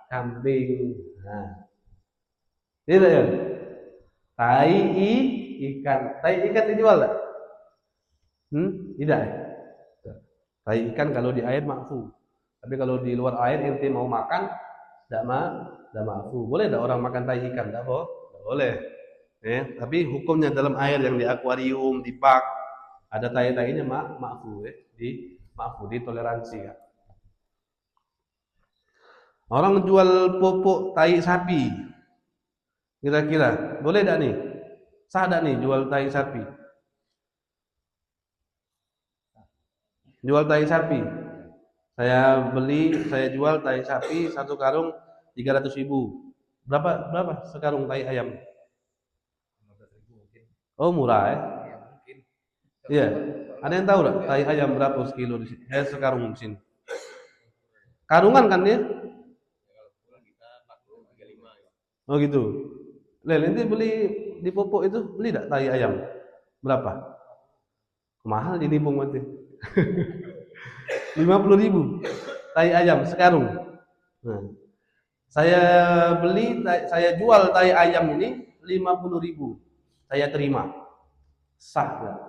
kambing. Nah, itu ya. Tai ikan dijual tak? Tidak. Tai ikan kalau di air makfu. Tapi kalau di luar air ente mau makan, tidak makfu. Boleh tak orang makan tai ikan? Tidak boleh. Tapi hukumnya dalam air yang di akuarium, di bak, ada tai-tainya makfu, ditoleransi kan. Orang jual pupuk tai sapi, kira-kira boleh tak nih? Sah tak nih jual tai sapi? Jual tai sapi. Saya jual tai sapi 1 karung 300.000. Berapa sekarung tai ayam? 15.000 mungkin. Oh, murah ya? Iya, mungkin. Iya. Ada yang tahu tak tai ayam berapa sekilo di sini? Sekarung di sini. Karungan kan dia? Kalau pulang kita 40, 35 ya. Oh gitu. Nanti beli di pupuk itu beli tak tai ayam? Berapa? Mahal di Nibung nanti. 50.000 tai ayam sekarung. Nah, saya jual tai ayam ini 50.000. Saya terima. Sah enggak?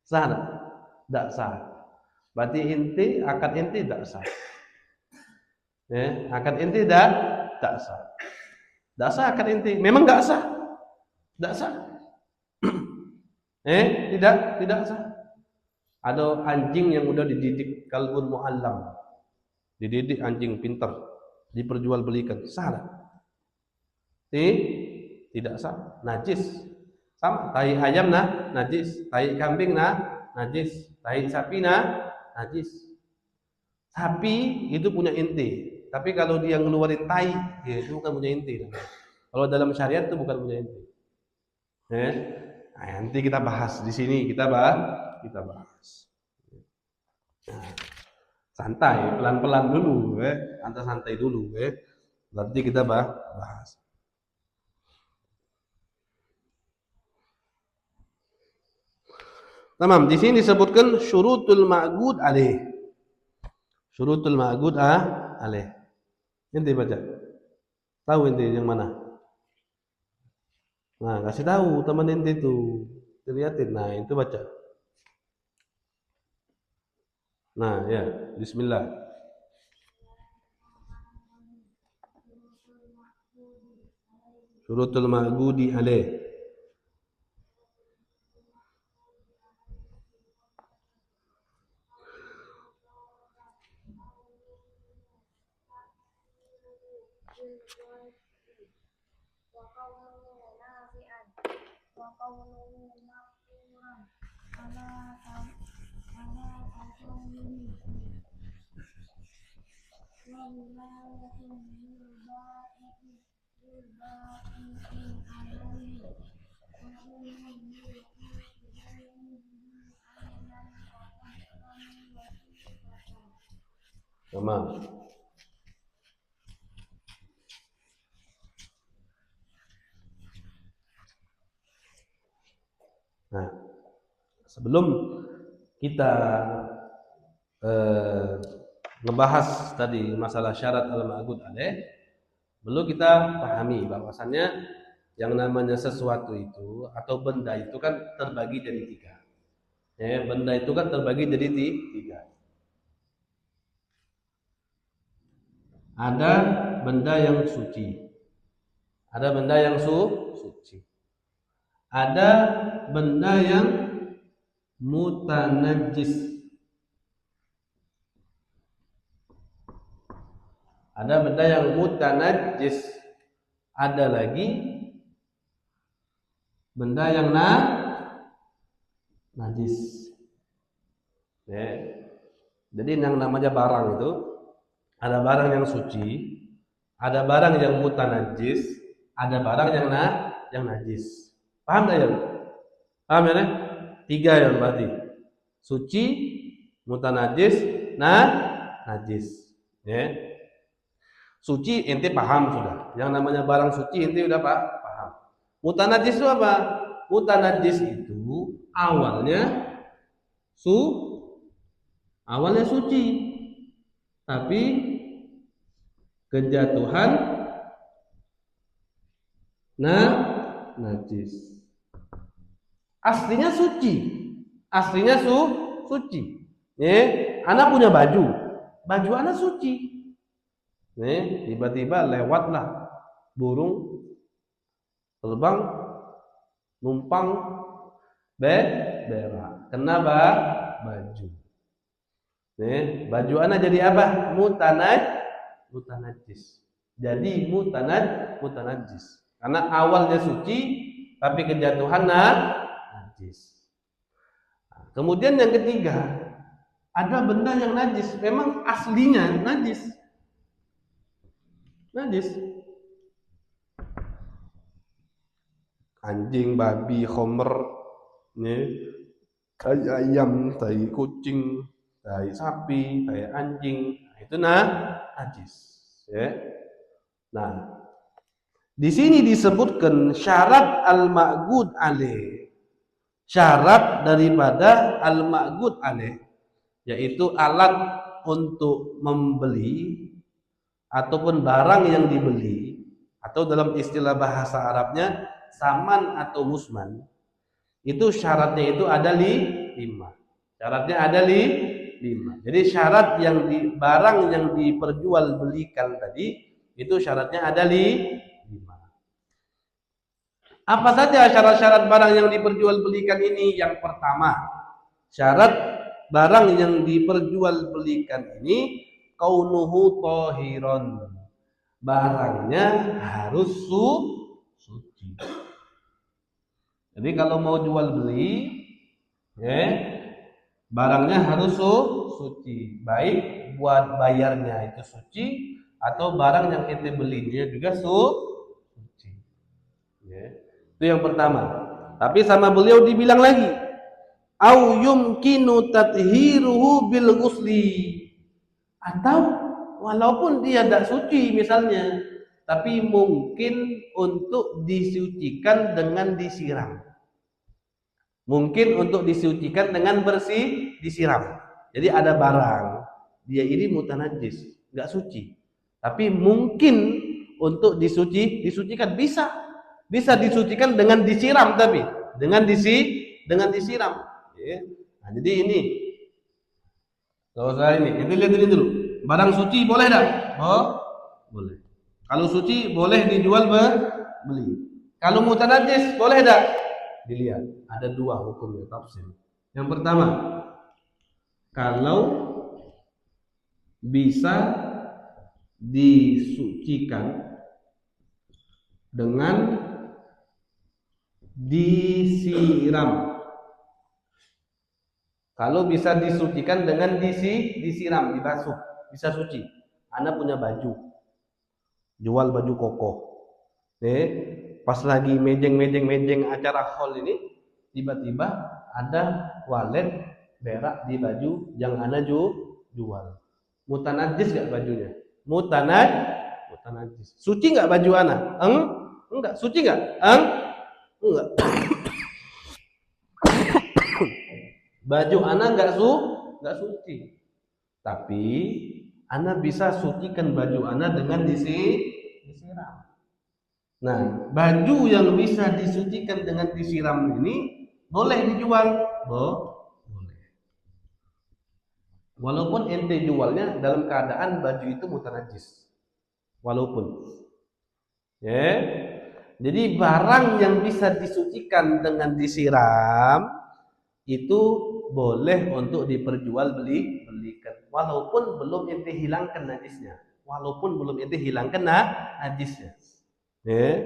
Sah enggak? Enggak sah. Berarti akad inti enggak sah. Akad inti enggak sah. Enggak sah akad inti. Memang enggak sah. Enggak sah. Tidak sah. Ada anjing yang udah dididik kalbun muallam. Dididik anjing pintar, diperjualbelikan. Sah tak? Tidak sah. Najis. Sama, tai ayam najis, tai kambing najis, tai sapi najis. Sapi itu punya inti. Tapi kalau dia ngeluarin tai, itu bukan punya inti. Kalau dalam syariat itu bukan punya inti. Nah, nanti kita bahas di sini, kita bahas. Nah, santai, pelan-pelan dulu, santai dulu, Nanti kita bahas. Tamam, di sini disebutkan syurutul ma'gud alaih. Syurutul ma'gud alaih. Ente baca. Tahu ente yang mana? Nah, kasih tahu teman ente itu. Lihatin, nah itu baca. Nah, ya, bismillah. Syurutul ma'gudi alaih. Tamam. Nah, sebelum kita ngebahas tadi masalah syarat al-ma'gud alaih, perlu kita pahami bahwasannya yang namanya sesuatu itu atau benda itu kan terbagi jadi tiga. Ya, benda itu kan terbagi jadi tiga. Ada benda yang suci, ada benda yang suci, ada benda yang mutanajjis, ada benda yang mutanajjis, ada lagi benda yang najis. Ya. Jadi yang namanya barang itu ada barang yang suci, ada barang yang mutanajjis, ada barang yang najis. Paham tak ya? Paham ya? Tiga ya berarti. Suci, mutanajjis, najis. Ya. Suci ente paham sudah. Yang namanya barang suci ente udah paham. Mutanajjis itu apa? Mutanajjis itu awalnya suci, tapi kejatuhan najis. Aslinya suci, suci. Anak punya baju anak suci. Tiba-tiba lewatlah burung terbang numpang berak, kena baju. Baju anak jadi apa? Mutanajjis. Jadi mutanajjis. Karena awalnya suci tapi kejatuhan najis. Kemudian yang ketiga, ada benda yang najis, memang aslinya najis. Anjing, babi, khomer, tai ayam, tai kucing, tai sapi, tai anjing, itu najis. Ya. Nah, di sini disebutkan syarat al-ma'gud alaih. Syarat daripada al-ma'gud alaih, yaitu alat untuk membeli ataupun barang yang dibeli, atau dalam istilah bahasa Arabnya saman atau musman. Itu syaratnya itu ada 5. Syaratnya ada 5. Jadi syarat yang barang yang diperjualbelikan tadi itu syaratnya ada 5. Apa saja syarat-syarat barang yang diperjualbelikan ini? Yang pertama, syarat barang yang diperjualbelikan ini kaunuhu tahiron. Barangnya harus suci. Jadi kalau mau jual beli, barangnya harus suci. Baik buat bayarnya itu suci, atau barang yang ente beli dia juga suci. Itu yang pertama. Tapi sama beliau dibilang lagi, au yumkinu tathiruhu bil ghusli, atau walaupun dia tidak suci misalnya, tapi mungkin untuk disucikan dengan disiram. Mungkin untuk disucikan dengan bersih disiram. Jadi ada barang, dia ini mutanajis, nggak suci. Tapi mungkin untuk disucikan bisa disucikan dengan disiram, tapi dengan disiram. Ya. Nah, jadi ini, kalau saya ini lihat ini dulu. Barang suci boleh tak? Oh, boleh. Kalau suci boleh dijual beli. Kalau mutanajis boleh tak? Dilihat, ada dua hukumnya tafsir. Yang pertama, kalau bisa disucikan dengan disiram. Kalau bisa disucikan dengan disiram, dibasuh, bisa suci. Anda punya baju, jual baju koko. Pas lagi mejeng acara hall ini, tiba-tiba ada walet berak di baju yang Anda jual. Mutanajis gak bajunya? Mutanajis. Suci gak baju Anda? Enggak. Suci gak? Enggak. Baju Anda enggak suci. Tapi Anda bisa sucikan baju Anda dengan disiram. Nah, baju yang bisa disucikan dengan disiram ini boleh dijual, boleh. Walaupun ente jualnya dalam keadaan baju itu mutanajis, walaupun, ya. Jadi barang yang bisa disucikan dengan disiram itu boleh untuk diperjualbelikan, walaupun belum ente hilangkan najisnya, najisnya. Ya,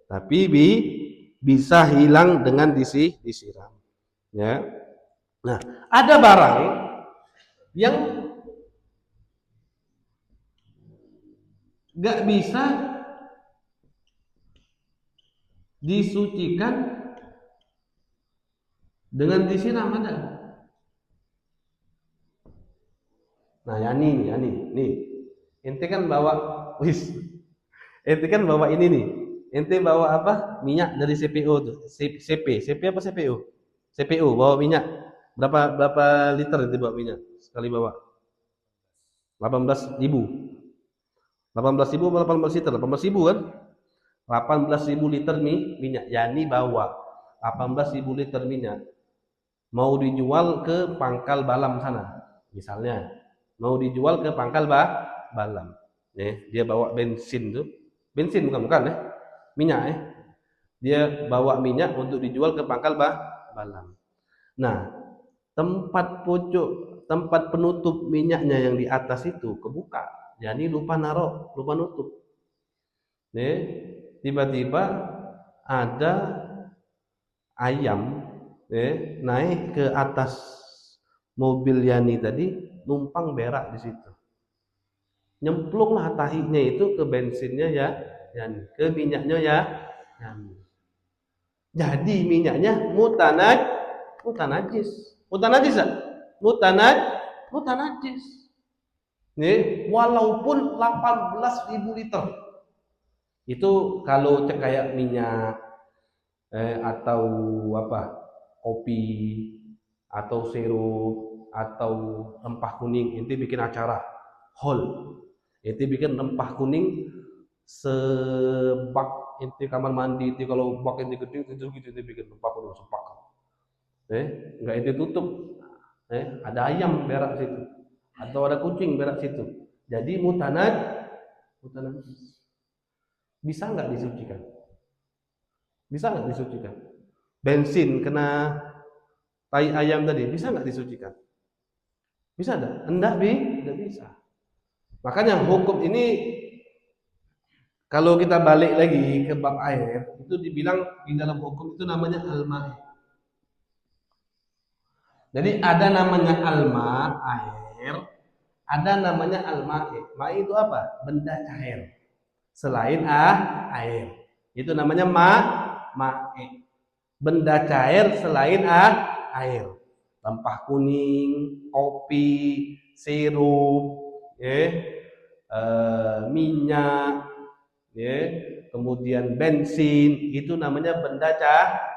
tapi bisa hilang dengan disiram. Ya. Nah, ada barang yang nggak bisa disucikan dengan disiram, ada. Nah, ya nih. Ente kan bawa ente kan bawa ini nih. Ente bawa apa? Minyak dari CPO tuh. CP apa CPO? CPO bawa minyak. Berapa liter ente bawa minyak? Sekali bawa. 18.000. 18.000 atau 18 liter? 18.000 kan? 18.000 liter minyak. Yani bawa 18.000 liter minyak. Mau dijual ke Pangkal Balam sana. Misalnya, mau dijual ke Pangkal Balam. Dia bawa bensin tuh. Bensin bukan ya. Minyak ya. Dia bawa minyak untuk dijual ke Pangkal Balam. Nah, tempat penutup minyaknya yang di atas itu kebuka. Jadi lupa nutup. Tiba-tiba ada ayam naik ke atas mobil Yani tadi, numpang berak di situ. Nyemplunglah tahinya itu ke bensinnya ya Yani, ke minyaknya ya Yani. Jadi minyaknya mutanajis. Mutanajis enggak? Mutanajis. Walaupun 18.000 liter. Itu kalau kayak minyak atau apa? Kopi atau sirup atau rempah kuning, ente bikin acara hall. Ente bikin rempah kuning sebak ente kamar mandi itu, kalau bak ente gede itu gitu, ente bikin rempah kuning sebak. Enggak ente tutup. Ada ayam berak situ atau ada kucing berak situ. Jadi mutanajis. Bisa nggak disucikan? Bisa nggak disucikan? Bensin kena tai ayam tadi, bisa nggak disucikan? Bisa enggak? Enggak bisa. Makanya hukum ini, kalau kita balik lagi ke bab air, itu dibilang di dalam hukum itu namanya al-ma'. Jadi ada namanya al-ma' air, ada namanya al-ma'i. Ma'i itu apa? Benda cair. Selain air. Itu namanya ma'i. benda cair selain air. Rempah kuning, kopi, sirup, minyak, kemudian bensin, itu namanya benda cair.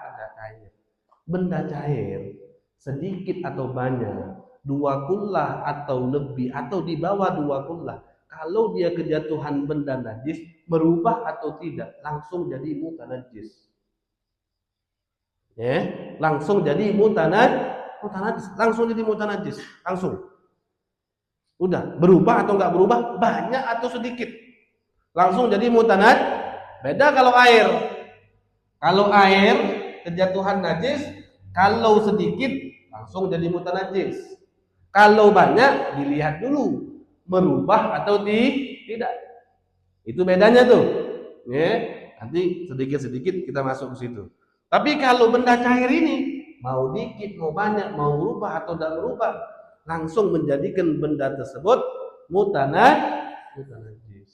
Benda cair sedikit atau banyak, 2 kullah atau lebih atau di bawah 2 kullah, kalau dia kejatuhan benda najis, berubah atau tidak, langsung jadi mutanajis. Langsung jadi mutanajis, langsung jadi mutanajis, langsung. Udah, berubah atau enggak berubah, banyak atau sedikit, langsung jadi mutanajis. Beda kalau air. Kalau air kejatuhan najis, kalau sedikit langsung jadi mutanajis. Kalau banyak dilihat dulu merubah atau tidak. Itu bedanya tuh. Nanti sedikit-sedikit kita masuk ke situ. Tapi kalau benda cair ini mau dikit, mau banyak, mau berubah atau tidak berubah, langsung menjadikan benda tersebut mutanajis.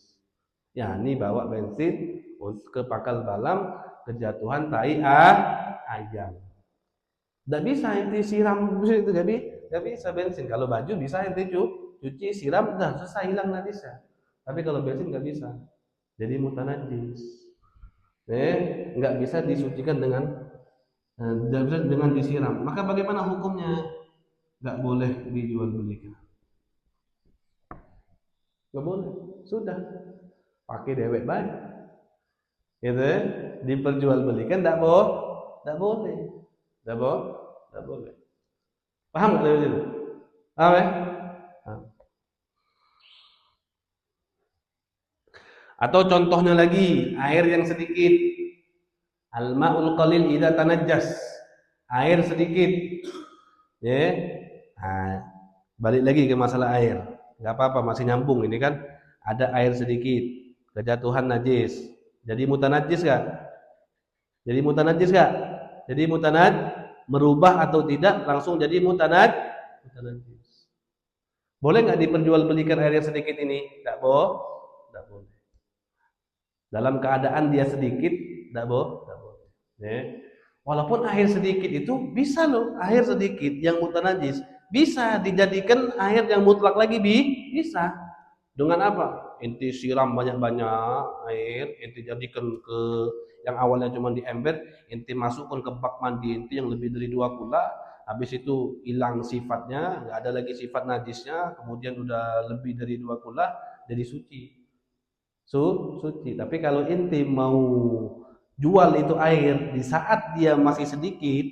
Ya, ini bawa bensin ke pangkal balam, kejatuhan tai ayam. Tidak bisa ente siram itu, nggak bisa bensin. Kalau baju bisa ente cuci, siram, dah selesai, hilang najisnya. Tapi kalau bensin nggak bisa, jadi mutanajis. Nggak bisa disucikan dengan disiram. Maka bagaimana hukumnya? Nggak boleh dijual belikan. Nggak boleh. Sudah. Pakai dewek banyak. Gitu ya? Diperjualbelikan nggak boleh. Nggak boleh. Paham nggak dari situ? Paham ya? Atau contohnya lagi, air yang sedikit. Al-ma'ul qalil idza tanajjas. Air sedikit. Balik lagi ke masalah air. Enggak apa-apa, masih nyambung ini kan. Ada air sedikit, kejatuhan najis. Jadi mutanajis enggak? Jadi mutanajis merubah atau tidak langsung jadi mutanajis. Boleh enggak diperjualbelikan air yang sedikit ini? Enggak boleh. Dalam keadaan dia sedikit, tidak boleh. Walaupun air sedikit itu bisa loh, air sedikit yang mutanajis bisa dijadikan air yang mutlak lagi, bisa. Dengan apa? Inti siram banyak-banyak air, inti jadikan ke yang awalnya cuma di ember, inti masukkan ke bak mandi inti yang lebih dari 2 kula, habis itu hilang sifatnya, nggak ada lagi sifat najisnya, kemudian udah lebih dari 2 kula, jadi suci. Suci. Tapi kalau inti mau jual itu air di saat dia masih sedikit,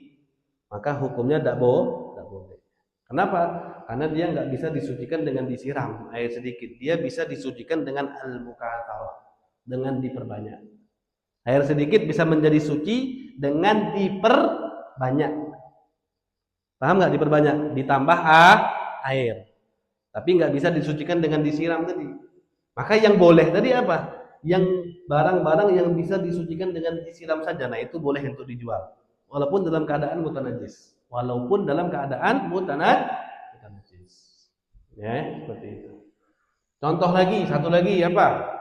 maka hukumnya tidak boleh. Kenapa? Karena dia nggak bisa disucikan dengan disiram air sedikit. Dia bisa disucikan dengan al-mukatsarah, dengan diperbanyak. Air sedikit bisa menjadi suci dengan diperbanyak. Paham nggak? Diperbanyak, ditambah air. Tapi nggak bisa disucikan dengan disiram tadi. Maka yang boleh tadi apa? Yang barang-barang yang bisa disucikan dengan disiram saja, nah itu boleh untuk dijual. Walaupun dalam keadaan mutanajis. Ya, seperti itu. Contoh lagi, satu lagi apa?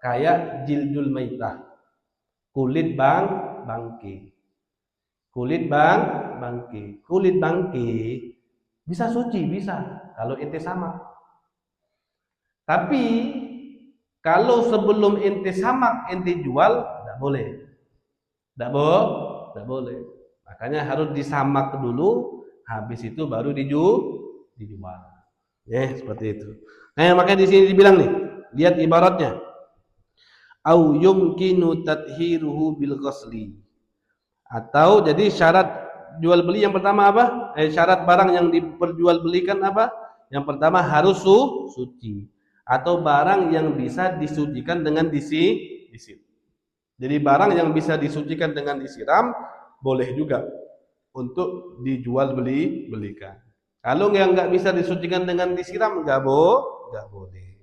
Kayak jildul maitah. Kulit bangke. Kulit bangke bisa suci, bisa kalau ente sama. Tapi kalau sebelum ente samak ente jual, tidak boleh. Tidak boleh. Makanya harus disamak dulu, habis itu baru dijual. Ya, seperti itu. Nah, makanya di sini dibilang nih, lihat ibaratnya. Au yumkinu tadhiruhu bil ghasli. Atau jadi syarat jual beli yang pertama apa? Syarat barang yang diperjualbelikan apa? Yang pertama harus suci. Atau barang yang bisa disucikan dengan disiram. Jadi barang yang bisa disucikan dengan disiram boleh juga untuk dijual belikan. Kalau yang nggak bisa disucikan dengan disiram nggak boleh.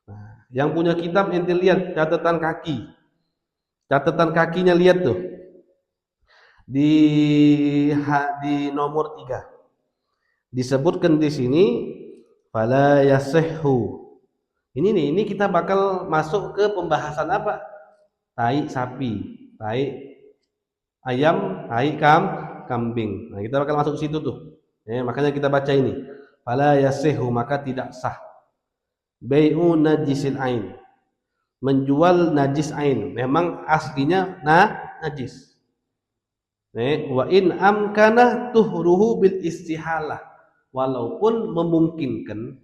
Nah, yang punya kitab ente lihat catatan kaki. Catatan kakinya lihat tuh. Di nomor 3. Disebutkan di sini fala yasihhu. Ini kita bakal masuk ke pembahasan apa? Tai sapi, tai ayam, kambing. Nah, kita bakal masuk ke situ tuh. Makanya kita baca ini. Fala yasihu, maka tidak sah. Bai'u najisil ain. Menjual najis ain. Memang aslinya najis. Wa in amkana tuhruhu bil istihalah. Walaupun memungkinkan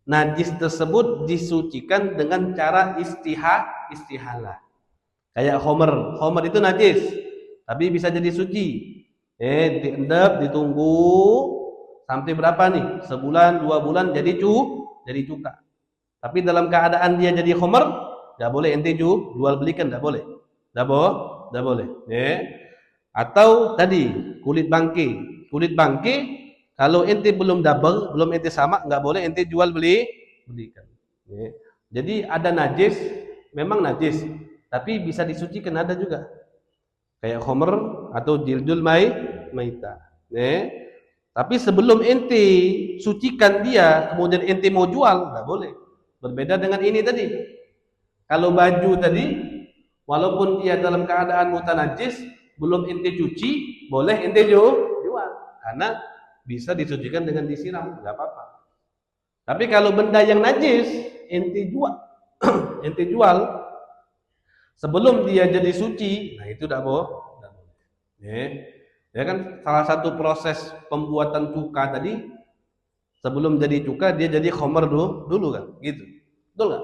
najis tersebut disucikan dengan cara istihalah. Kayak homer itu najis, tapi bisa jadi suci. Diendap, ditunggu sampai berapa nih? Sebulan, 2 bulan jadi cuka. Tapi dalam keadaan dia jadi homer, tidak boleh ente jual belikan, tidak boleh. Tidak boleh. Atau tadi kulit bangke, kalau ente belum double, belum ente sama, nggak boleh ente jual belikan. Jadi ada najis, memang najis, tapi bisa disucikan ada juga. Kayak homer atau jildul maita. Tapi sebelum ente sucikan dia, kemudian ente mau jual, nggak boleh. Berbeda dengan ini tadi. Kalau baju tadi, walaupun dia dalam keadaan mutanajis, belum ente cuci, boleh ente jual, karena bisa disucikan dengan disiram, nggak apa-apa. Tapi kalau benda yang najis, ente jual, sebelum dia jadi suci, nah itu tidak boleh. Ya kan, salah satu proses pembuatan cuka tadi, sebelum jadi cuka dia jadi khomer dulu kan, gitu. Betul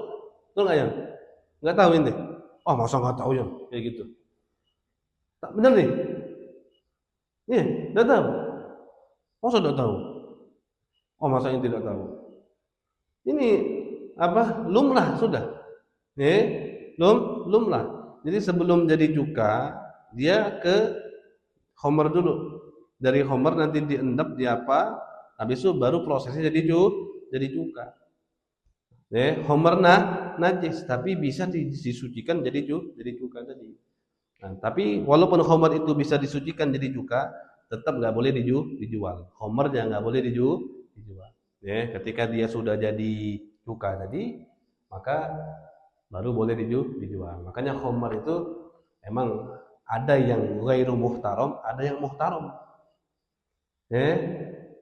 nggak ya? Nggak tahu ini? Oh, masa nggak tahu ya? Kayak gitu. Tak benar nih? Iya, nggak tahu. Masa nggak tahu? Oh, masa ini tidak tahu? Ini apa? Lumrah sudah. Lumrah. Jadi sebelum jadi cuka, dia ke homer dulu. Dari homer nanti diendap di apa? Habis itu baru prosesnya jadi cuka. Homer najis, tapi bisa disucikan jadi cuka tadi. Nah, tapi walaupun homer itu bisa disucikan jadi cuka, tetap nggak boleh dijual. Homernya nggak boleh dijual. Ketika dia sudah jadi cuka tadi, maka baru boleh dijual. Makanya homer itu emang ada yang ghairu muhtaram, ada yang muhtaram.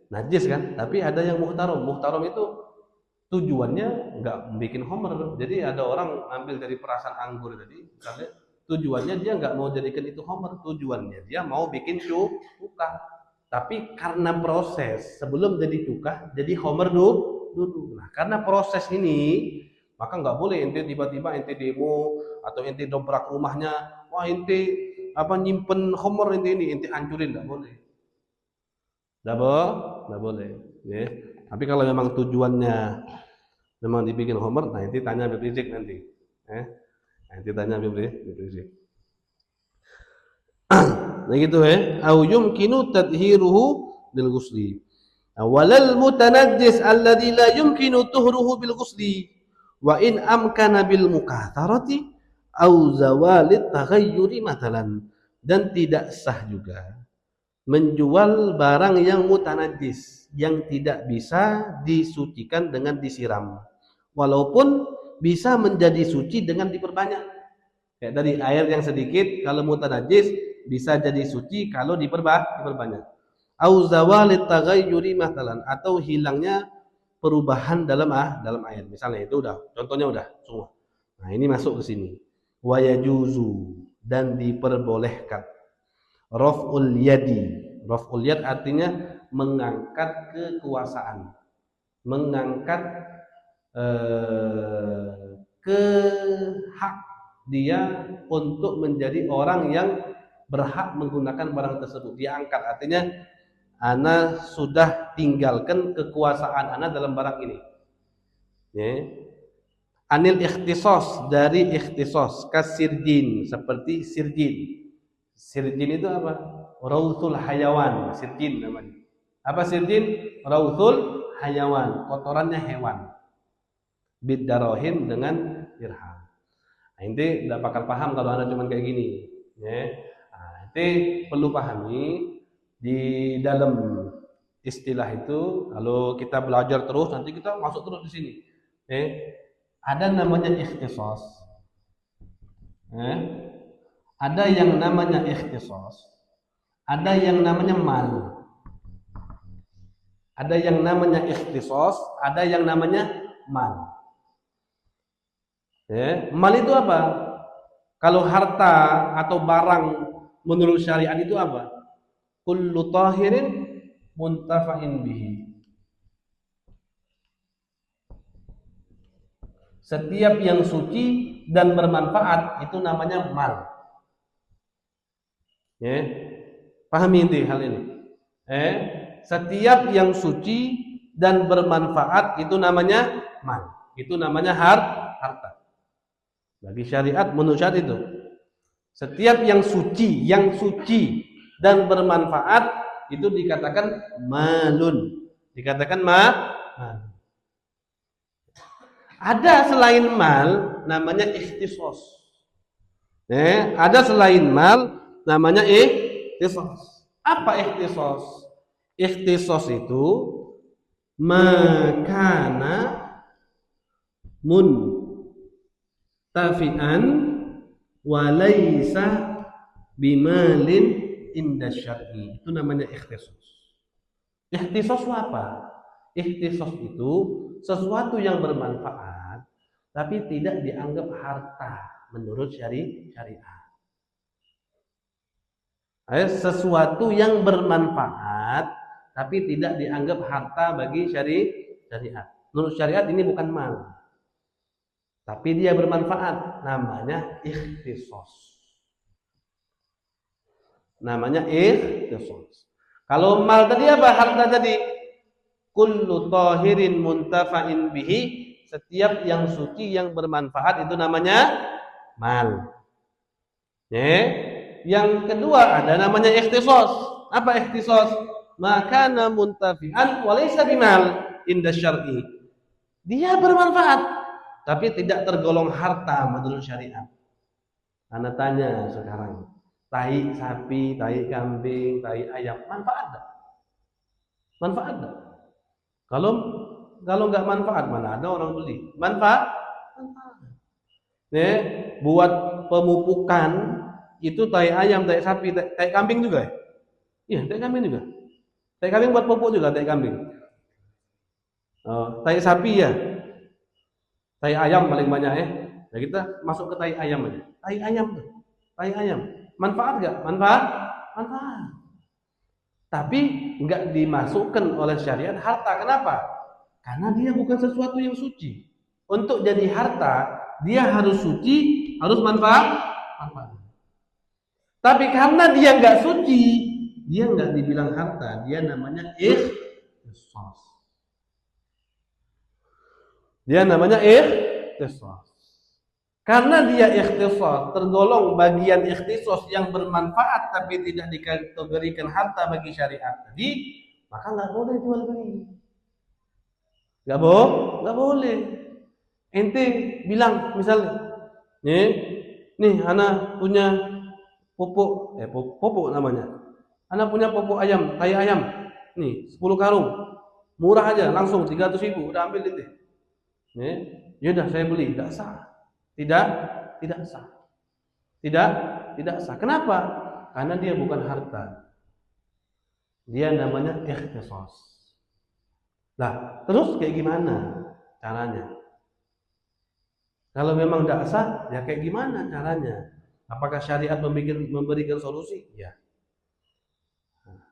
Najis kan, tapi ada yang muhtaram. Muhtaram itu tujuannya nggak bikin homer. Jadi ada orang ambil dari perasan anggur tadi, misalnya, tujuannya dia nggak mau jadikan itu homer, tujuannya dia mau bikin cuka. Tapi karena proses sebelum jadi cuka, jadi homer dulu. Nah, karena proses ini, maka nggak boleh ente tiba-tiba ente demo atau ente dobrak rumahnya, wah ente apa nyimpen homer ente hancurin, nggak boleh. Nggak boleh. Tapi kalau memang tujuannya memang dibikin homer, nah nanti tanya Habib Rizik nanti. Nanti tanya Habib Rizik. Nah gitu au yumkinu tadhiruhu bil ghusli. Walal mutanajjis alladhi la yumkinu tuhruhu bil ghusli wa in amkana bil mukatharati au zawalit taghayyuri matalan. Dan tidak sah juga menjual barang yang mutanajis, yang tidak bisa disucikan dengan disiram, walaupun bisa menjadi suci dengan diperbanyak. Kayak dari air yang sedikit, kalau mutanajis bisa jadi suci kalau diperbanyak. Au zawalit taghayyuri matalan, atau hilangnya perubahan dalam air. Misalnya itu contohnya udah semua. Nah, ini masuk ke sini. Wa yajuzu, dan diperbolehkan. Raf'ul yad artinya mengangkat kekuasaan, mengangkat ke hak dia untuk menjadi orang yang berhak menggunakan barang tersebut. Dia angkat, artinya ana sudah tinggalkan kekuasaan ana dalam barang ini. Anil ikhtisos, dari ikhtisos, kasirjin, seperti sirjin. Sirjin itu apa? Rauthul hayawan, sirjin namanya. Apa sirjin? Rauthul hayawan, kotorannya hewan. Biddarohim, dengan dirham. Nah, ini tidak bakal paham kalau Anda cuma kayak gini. Nah, ini perlu pahami di dalam istilah itu. Kalau kita belajar terus, nanti kita masuk terus di sini. Ada namanya ikhtisas. Ada yang namanya ikhtisas. ada yang namanya mal. Ada yang namanya ikhtisos, ada yang namanya mal. Ya, mal itu apa? Kalau harta atau barang menurut syariat itu apa? Kullu tahirin muntafa'in bihi. Setiap yang suci dan bermanfaat itu namanya mal. Ya. Pahami inti hal ini. Setiap yang suci dan bermanfaat itu namanya mal. Itu namanya harta. Bagi syariat, menurut syariat itu. Setiap yang suci dan bermanfaat itu dikatakan malun. Dikatakan mal. Ada selain mal namanya ikhtisos. Ada selain mal namanya ikhtisos. Apa ikhtisos? Ikhtisos itu makana muntafi'an walaysa bimalin inda syar'i. Itu namanya ikhtisos. Ikhtisos apa? Ikhtisos itu sesuatu yang bermanfaat tapi tidak dianggap harta menurut syariat. Sesuatu yang bermanfaat tapi tidak dianggap harta bagi syariat. Menurut syariat ini bukan mal, tapi dia bermanfaat. Namanya ikhtisos. Namanya ikhtisos. Kalau mal tadi apa? Harta tadi. Kullu tahirin muntafa'in bihi. Setiap yang suci yang bermanfaat itu namanya mal. Yang kedua ada namanya ikhtisos. Apa ikhtisos? Makana muntafi'an walaysa bimal inda syar'i. Dia bermanfaat tapi tidak tergolong harta menurut syariat. Anda tanya sekarang, tai sapi, tai kambing, tai ayam manfaat enggak? Manfaat enggak? Kalau nggak manfaat mana ada orang beli? Manfaat. Buat pemupukan itu tai ayam, tai sapi, tai kambing juga. Iya, tai kambing juga. Tai kambing buat pupuk juga, tai kambing. Tai sapi ya. Tai ayam paling banyak Nah, kita masuk ke tai ayam aja. Tai ayam tuh. Tai ayam. Manfaat enggak? Manfaat. Tapi enggak dimasukkan oleh syariat harta. Kenapa? Karena dia bukan sesuatu yang suci. Untuk jadi harta, dia harus suci, harus manfaat. Tapi karena dia enggak suci, dia enggak dibilang harta, dia namanya ikhtisos. Dia namanya ikhtisos. Karena dia ikhtisos, tergolong bagian ikhtisos yang bermanfaat tapi tidak dikategorikan harta bagi syariat tadi, maka enggak boleh jual beli. Enggak boleh. Ente bilang misalnya, nih anak punya pupuk namanya. Anak punya pupuk ayam, tai ayam. Nih, 10 karung. Murah aja, langsung 300.000, udah ambil itu. Ya udah saya beli, tidak sah. Tidak sah. Tidak sah. Kenapa? Karena dia bukan harta. Dia namanya ikhtisos. Nah, terus kayak gimana caranya? Kalau memang tidak sah, ya kayak gimana caranya? Apakah syariat memberikan solusi? Ya.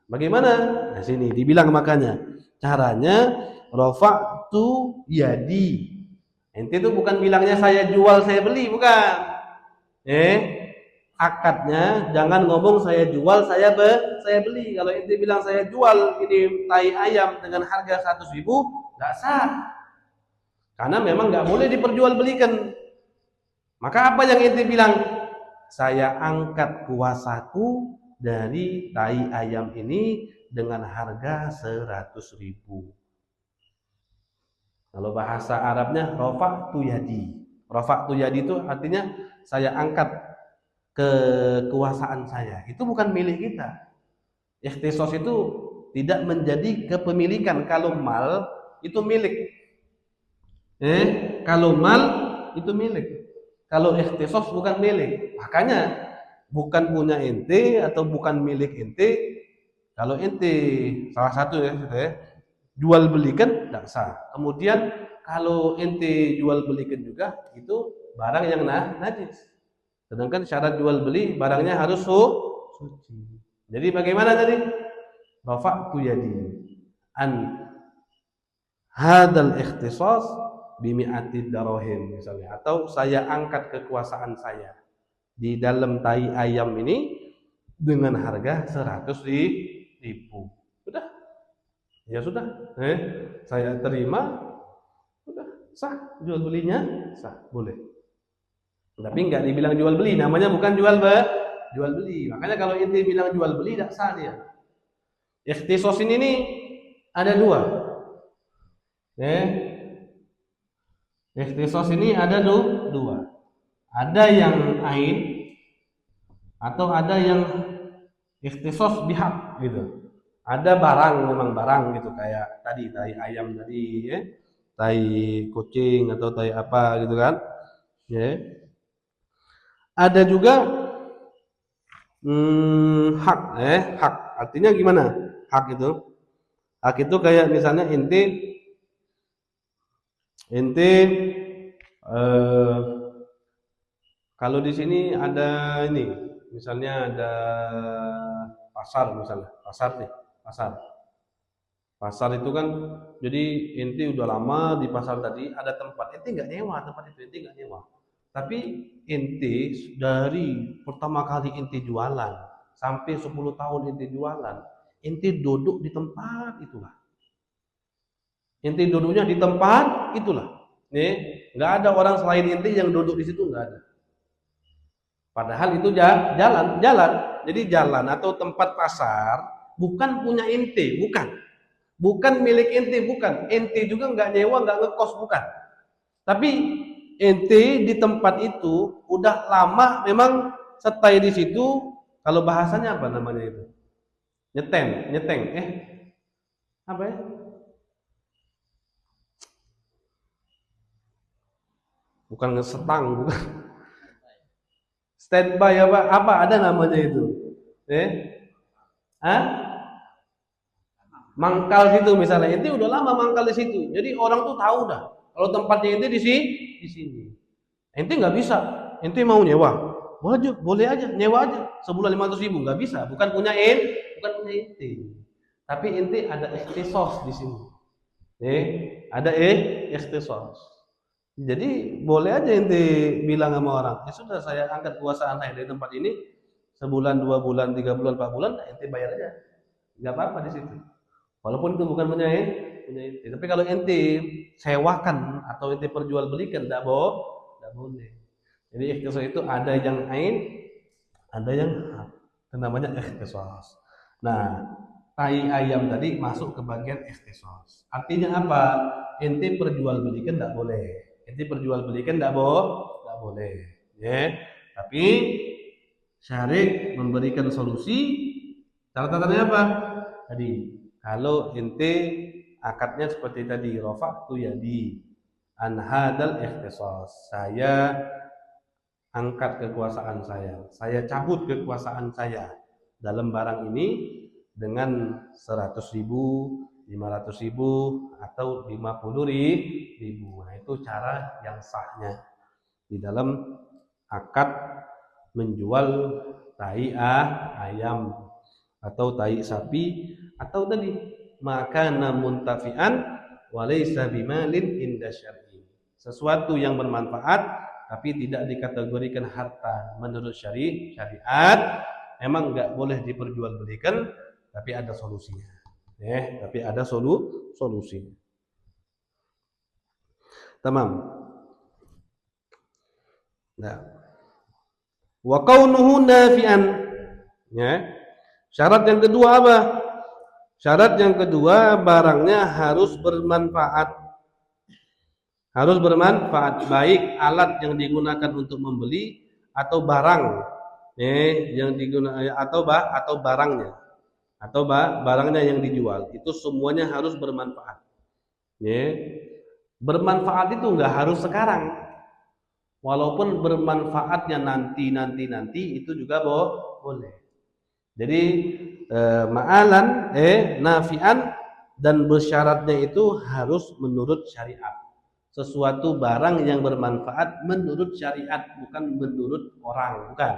Bagaimana? Nah, sini dibilang makanya caranya rafa'tu yadi. Ente itu bukan bilangnya saya jual, saya beli, bukan. Akadnya jangan ngomong saya jual, saya beli. Kalau ente bilang saya jual ini tai ayam dengan harga 100.000, enggak sah. Karena memang enggak boleh diperjualbelikan. Maka apa yang ente bilang? Saya angkat kuasaku dari tai ayam ini dengan harga 100.000. Kalau bahasa Arabnya rafa'tu yadi. Rafa'tu yadi itu artinya saya angkat kekuasaan saya. Itu bukan milik kita. Ikhtisos itu tidak menjadi kepemilikan. Kalau mal itu milik. Kalau mal itu milik. Kalau ikhtisos bukan milik. Makanya bukan punya ente atau bukan milik ente, Kalau ente salah satu ya, gitu ya, jual belikan tidak sah. Kemudian kalau ente jual belikan juga itu barang yang najis. Sedangkan syarat jual beli barangnya harus suci. Jadi bagaimana tadi? Rafa'tu yadi an hadal ikhtisas bimi'atid darahim misalnya, atau saya angkat kekuasaan saya di dalam tai ayam ini dengan harga 100.000. Sudah. Ya sudah. Saya terima. Sudah sah jual belinya, sah, boleh. Tapi enggak dibilang jual beli, namanya bukan jual beli. Makanya kalau inti bilang jual beli tidak sah dia. Ikhtisas ini nih ada dua. Ikhtisas ini ada dua. Ada yang ain atau ada yang ikhtisas bihaq gitu. Ada barang, memang barang gitu, kayak tadi tai ayam tadi ya. Tai kucing atau tai apa gitu kan. Ya. Ada juga hak, hak. Artinya gimana? Hak itu kayak misalnya inti kalau di sini ada ini, misalnya ada pasar misalnya, pasar itu kan, jadi inti udah lama di pasar tadi, ada tempat, inti nggak nyewa tempat itu, inti nggak nyewa. Tapi inti dari pertama kali inti jualan sampai 10 tahun inti jualan, inti duduk di tempat itulah. Inti duduknya di tempat itulah. Nih, nggak ada orang selain inti yang duduk di situ, nggak ada. Padahal itu jalan. Jadi jalan atau tempat pasar bukan punya inti, bukan milik inti, bukan. Inti juga nggak nyewa, nggak ngekos, bukan. Tapi inti di tempat itu udah lama memang stay di situ. Kalau bahasanya apa namanya itu? Nyeteng. Apa ya? Bukan ngesetang, bukan. Standby apa ada namanya itu? Mangkal situ misalnya. Inti udah lama mangkal di situ. Jadi orang tuh tahu dah kalau tempatnya inti di sini. Inti nggak bisa. Inti mau nyewa. Boleh aja, nyewa aja. Sebulan 500.000, nggak bisa. Bukan punya inti. Tapi inti ada ikhtisas di sini. Ada ikhtisas. Jadi boleh aja inti bilang sama orang, ya sudah saya angkat kuasaan saya dari tempat ini sebulan, 2 bulan, 3 bulan, 4 bulan, inti bayar aja, nggak apa-apa di situ. Walaupun itu bukan punya inti. Tapi kalau inti sewakan atau inti perjualbelikan, tidak boleh. Jadi ikhtisas itu ada yang ain, ada yang hak. Itu namanya ikhtisas. Nah, tai ayam tadi masuk ke bagian ikhtisas. Artinya apa? Inti perjualbelikan tidak boleh. Inti perjualbelikan tidak boleh. Ya. Tapi syariat memberikan solusi. Catatannya apa? Tadi kalau inti akadnya seperti tadi, rafa'tu yadi an hadal ikhtisas. Saya angkat kekuasaan saya cabut kekuasaan saya dalam barang ini dengan 100.000, 500.000 atau 50.000. Nah, itu cara yang sahnya di dalam akad menjual tai ayam atau tai sapi, atau tadi makana muntafi'an walaysa bimalin inda syar'i, sesuatu yang bermanfaat tapi tidak dikategorikan harta menurut syariat. Memang enggak boleh diperjualbelikan, tapi ada solusinya. Tapi ada solusi. Tamam. Nah, wa kaunuhu nafi'an. Ya. Syarat yang kedua apa? Syarat yang kedua, barangnya harus bermanfaat. Harus bermanfaat, baik alat yang digunakan untuk membeli atau barang yang digunakan atau barangnya. Atau barangnya yang dijual, itu semuanya harus bermanfaat. Bermanfaat itu enggak harus sekarang. Walaupun bermanfaatnya nanti itu juga boleh. Jadi ma'alan nafi'an, dan bersyaratnya itu harus menurut syariat. Sesuatu barang yang bermanfaat menurut syariat, bukan menurut orang, bukan.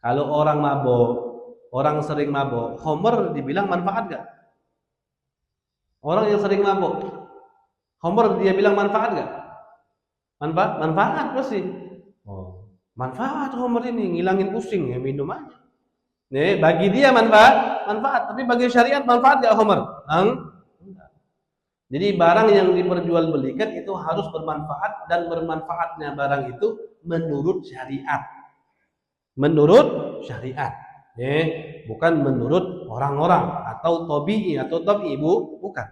Kalau orang mabok, orang sering mabok, khamr dibilang manfaat gak? Orang yang sering mabok, khamr dia bilang manfaat gak? Manfaat pasti. Oh, manfaat khamr ini ngilangin pusing, ya minum aja. Nih, bagi dia manfaat, tapi bagi syariat manfaat gak khamr? Enggak. Jadi barang yang diperjualbelikan itu harus bermanfaat, dan bermanfaatnya barang itu menurut syariat. Menurut syariat. Bukan menurut orang-orang atau tabi'i atau tabi'i, bukan.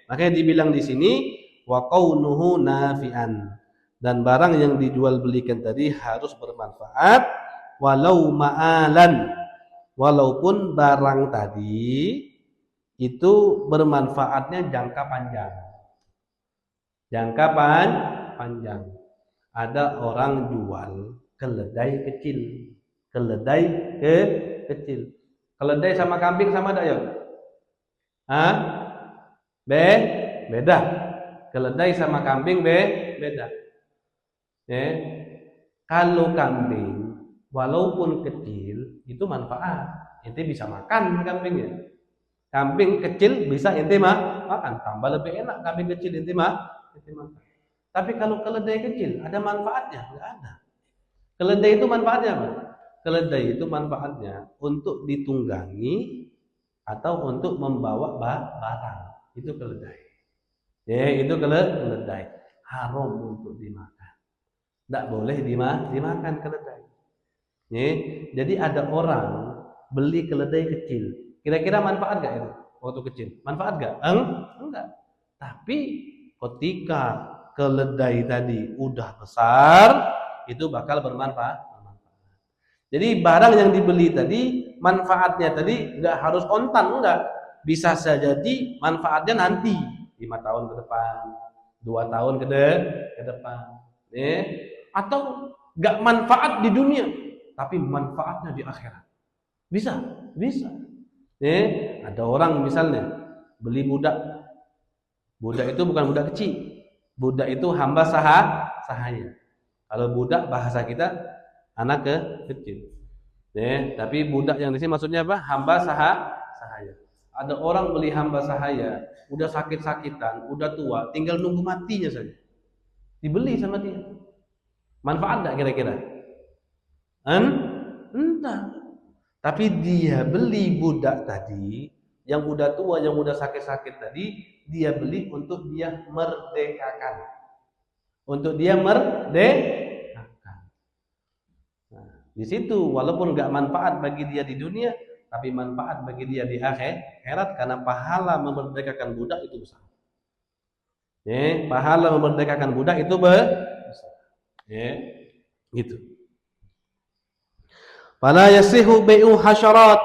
Makanya dibilang di sini wa qaunuhu nafi'an, dan barang yang dijual belikan tadi harus bermanfaat, walau ma'alan, walaupun barang tadi itu bermanfaatnya jangka panjang. Jangka panjang. Ada orang jual keledai kecil. Keledai kecil. Keledai sama kambing sama ada ya? Beda. Keledai sama kambing beda. Kalau kambing walaupun kecil itu manfaat, ente bisa makan kambingnya. Kambing kecil bisa ente makan, tambah lebih enak kambing kecil ente makan. Tapi kalau keledai kecil ada manfaatnya? Enggak ada. Keledai itu manfaatnya apa? Keledai itu manfaatnya untuk ditunggangi atau untuk membawa barang. Itu keledai. Itu keledai. Haram untuk dimakan. Tidak boleh dimakan keledai. Jadi ada orang beli keledai kecil. Kira-kira manfaat gak itu waktu kecil? Manfaat gak? Enggak. Tapi ketika keledai tadi udah besar, itu bakal bermanfaat. Jadi barang yang dibeli tadi, manfaatnya tadi nggak harus kontan, enggak. Bisa saja jadi manfaatnya nanti 5 tahun ke depan, 2 tahun ke depan. Atau nggak manfaat di dunia, tapi manfaatnya di akhirat. Bisa. Ada orang misalnya beli budak. Budak itu bukan budak kecil. Budak itu hamba sahaya. Kalau budak bahasa kita anak kecil. Tapi budak yang di sini maksudnya apa? Hamba sahaya. Ada orang beli hamba sahaya, udah sakit-sakitan, udah tua, tinggal nunggu matinya saja. Dibeli sama dia. Manfaat enggak kira-kira? Entah. Tapi dia beli budak tadi, yang udah tua, yang udah sakit-sakit tadi, dia beli untuk dia merdekakan. Untuk dia merdekakan. Nah, di situ walaupun nggak manfaat bagi dia di dunia, tapi manfaat bagi dia di akhirat, karena pahala memerdekakan budak itu besar. Pahala memerdekakan budak itu besar. Gitu. Fala yasihu bai'u hasyarat.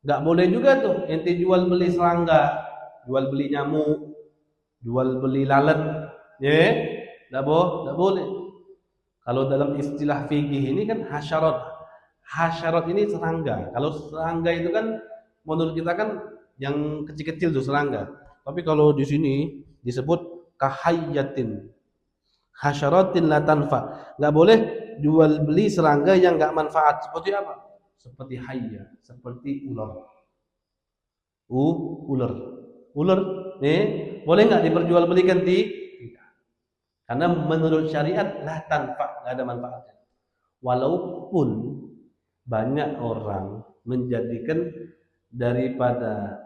Enggak boleh juga tuh ente jual beli serangga, jual beli nyamuk, jual beli lalat. Enggak boleh. Kalau dalam istilah fikih ini kan hasyarat. Hasyarat ini serangga. Kalau serangga itu kan menurut kita kan yang kecil-kecil tuh serangga. Tapi kalau di sini disebut kahayyatin. Hasyaratin la tanfa. Enggak boleh jual beli serangga yang enggak manfaat. Seperti apa? Seperti hayya, seperti ular. Ular, boleh enggak diperjualbelikan? Tidak. Karena menurut syariat la tanfa, enggak ada manfaatnya. Walaupun banyak orang menjadikan daripada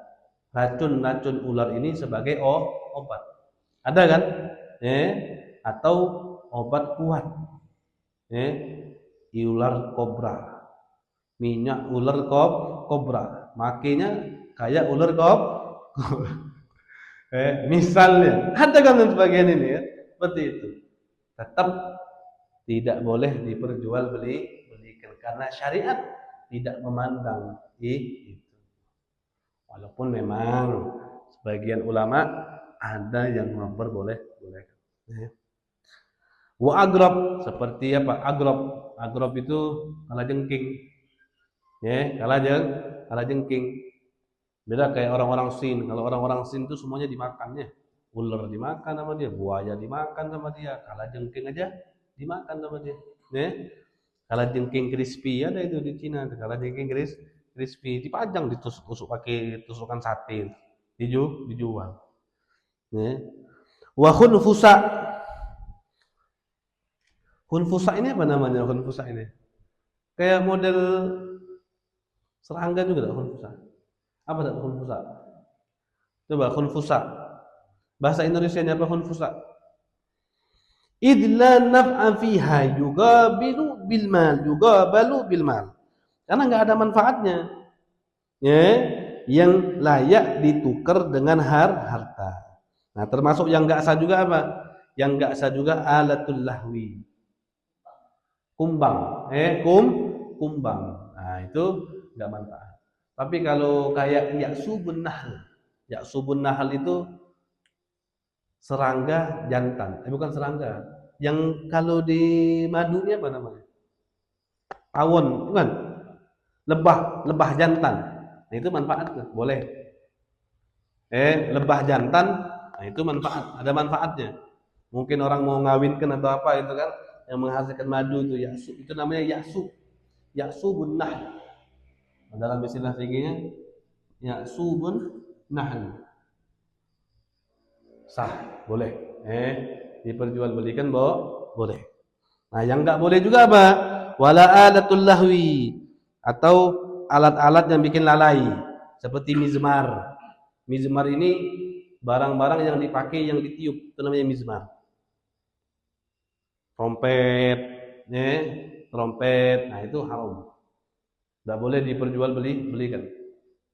racun-racun ular ini sebagai obat. Ada kan? Atau obat kuat. Ular kobra, minyak ular kobra, makanya kayak ular misalnya ada kan sebagian ini ya, seperti itu. Tetap tidak boleh diperjualbelikan karena syariat tidak memandang itu. Walaupun memang sebagian ulama ada yang memperbolehkan. Wa agrab, seperti apa? Agrab itu kalajengking. Ya, kala jengking. Beda kayak orang-orang Sin. Kalau orang-orang Sin itu semuanya dimakan ya. Ular dimakan sama dia, buaya dimakan sama dia, kala jengking aja dimakan sama dia. Ya. Kala jengking crispy ada itu di Cina, kala jengking crispy dipajang ditusuk-tusuk pakai tusukan sate. Dijual. Ya. Wa khunfusa. Khunfusa ini apa namanya khunfusa ini? Kayak model serangga juga tak khunfusa? Apa tak khunfusa? Coba khunfusa. Bahasa Indonesianya apa khunfusa? Idla naf'a fiha yugabalu bil mal. Karena nggak ada manfaatnya. Ya, yang layak ditukar dengan harta. Nah, termasuk yang nggak sah juga apa? Yang nggak sah juga alatul lahwi. Kumbang. Kumbang. Nah, itu nggak manfaat. Tapi kalau kayak yaksubun nahl itu serangga jantan. Bukan serangga. Yang kalau di madunya apa namanya? Tawon, bukan? Lebah jantan. Nah, itu manfaat tuh, boleh. Lebah jantan, nah itu manfaat, ada manfaatnya. Mungkin orang mau ngawinkan atau apa itu kan yang menghasilkan madu itu yaksu, itu namanya yaksubun nahl. Dalam istilah fikihnya yaksubun nahl. Sah, boleh. Diperjualbelikan boleh. Nah, yang enggak boleh juga apa? Wala alatul lahwi, atau alat-alat yang bikin lalai seperti mizmar. Mizmar ini barang-barang yang dipakai yang ditiup, itu namanya mizmar. Trompet, trompet. Nah, itu haram. Enggak boleh diperjualbelikan.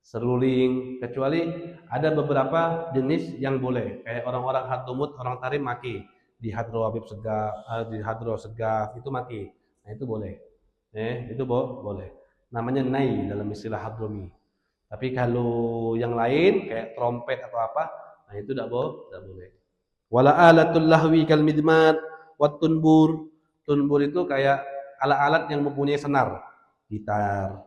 Seruling, kecuali ada beberapa jenis yang boleh, kayak orang-orang Hadromut, orang Tarim maki di Hadro Habib Segaf, di Hadro Segaf itu maki. Nah, itu boleh. Itu boleh. Namanya nai dalam istilah Hadromi. Tapi kalau yang lain kayak trompet atau apa, nah itu tidak boleh. Wala alatul lahwi kal midmat wat tunbur. Tunbur itu kayak alat-alat yang mempunyai senar, gitar,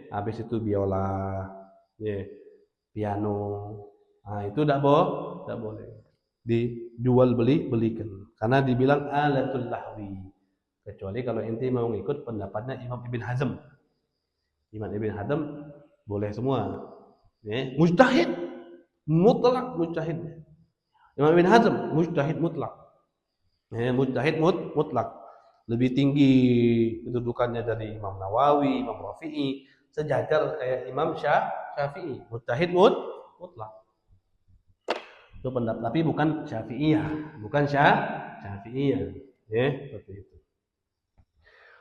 habis itu biola, piano. Nah, itu tidak boleh dijual belikan karena dibilang alatul lahwi. Kecuali kalau inti mau ngikut pendapatnya Imam Ibn Hazm. Imam Ibn Hazm boleh semua. Mujtahid mutlak mujtahid. Imam Ibn Hazm mujtahid mutlak. Mujtahid mutlak. Lebih tinggi kedudukannya dari Imam Nawawi, Imam Rafi'i, sejajar kayak Imam Syafi'i. Mujtahid mutlak. Itu pendapat, tapi bukan Syafi'iyah, bukan Syafi'iyah. Seperti itu.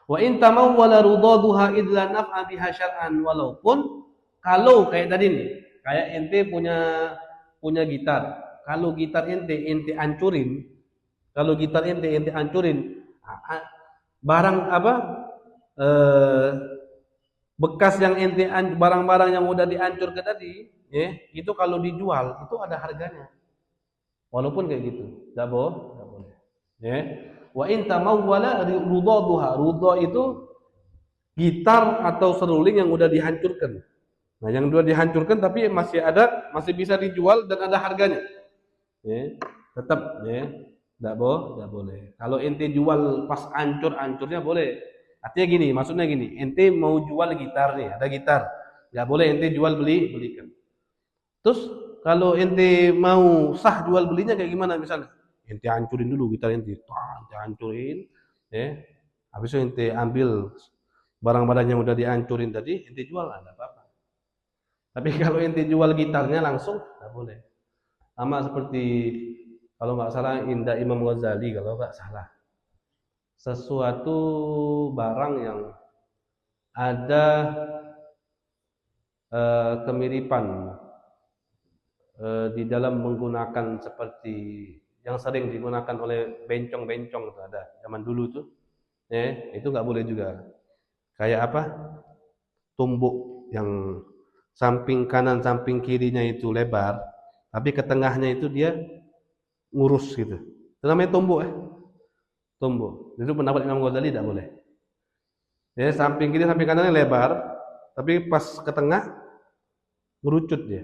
Wa in tamawwala rudaduha idla naf'a biha syar'an, walaupun kalau kayak tadi nih, kayak ente punya gitar. Kalau gitar ente hancurin, barang apa? Bekas yang barang-barang yang udah dihancurkan tadi, itu kalau dijual itu ada harganya. Walaupun kayak gitu, enggak boleh. Wa in tamawwala rudaduha. Rudha itu gitar atau seruling yang udah dihancurkan. Nah, yang udah dihancurkan tapi masih bisa dijual dan ada harganya. Tetap enggak boleh. Kalau ente jual pas hancurnya boleh. Artinya gini, maksudnya gini, ente mau jual gitar nih, ada gitar. Enggak boleh ente jual belikan. Terus kalau ente mau sah jual belinya kayak gimana misalnya? Ente hancurin dulu gitar ente hancurin, habis itu ente ambil barang-barang yang udah dihancurin tadi, ente jual, ada apa-apa. Tapi kalau ente jual gitarnya langsung, nggak boleh. Sama seperti kalau nggak salah Indah Imam Ghazali, kalau nggak salah, sesuatu barang yang ada kemiripan di dalam menggunakan seperti yang sering digunakan oleh bencong-bencong itu ada zaman dulu tuh, itu nggak boleh juga. Kayak apa? Tumbuk yang samping kanan samping kirinya itu lebar, tapi ke tengahnya itu dia ngurus gitu. Itu namanya tumbuk. Tumbuk. Itu pendapat Imam Ghazali tidak boleh. Ya, samping kiri samping kanannya lebar, tapi pas ke tengah ngerucut dia.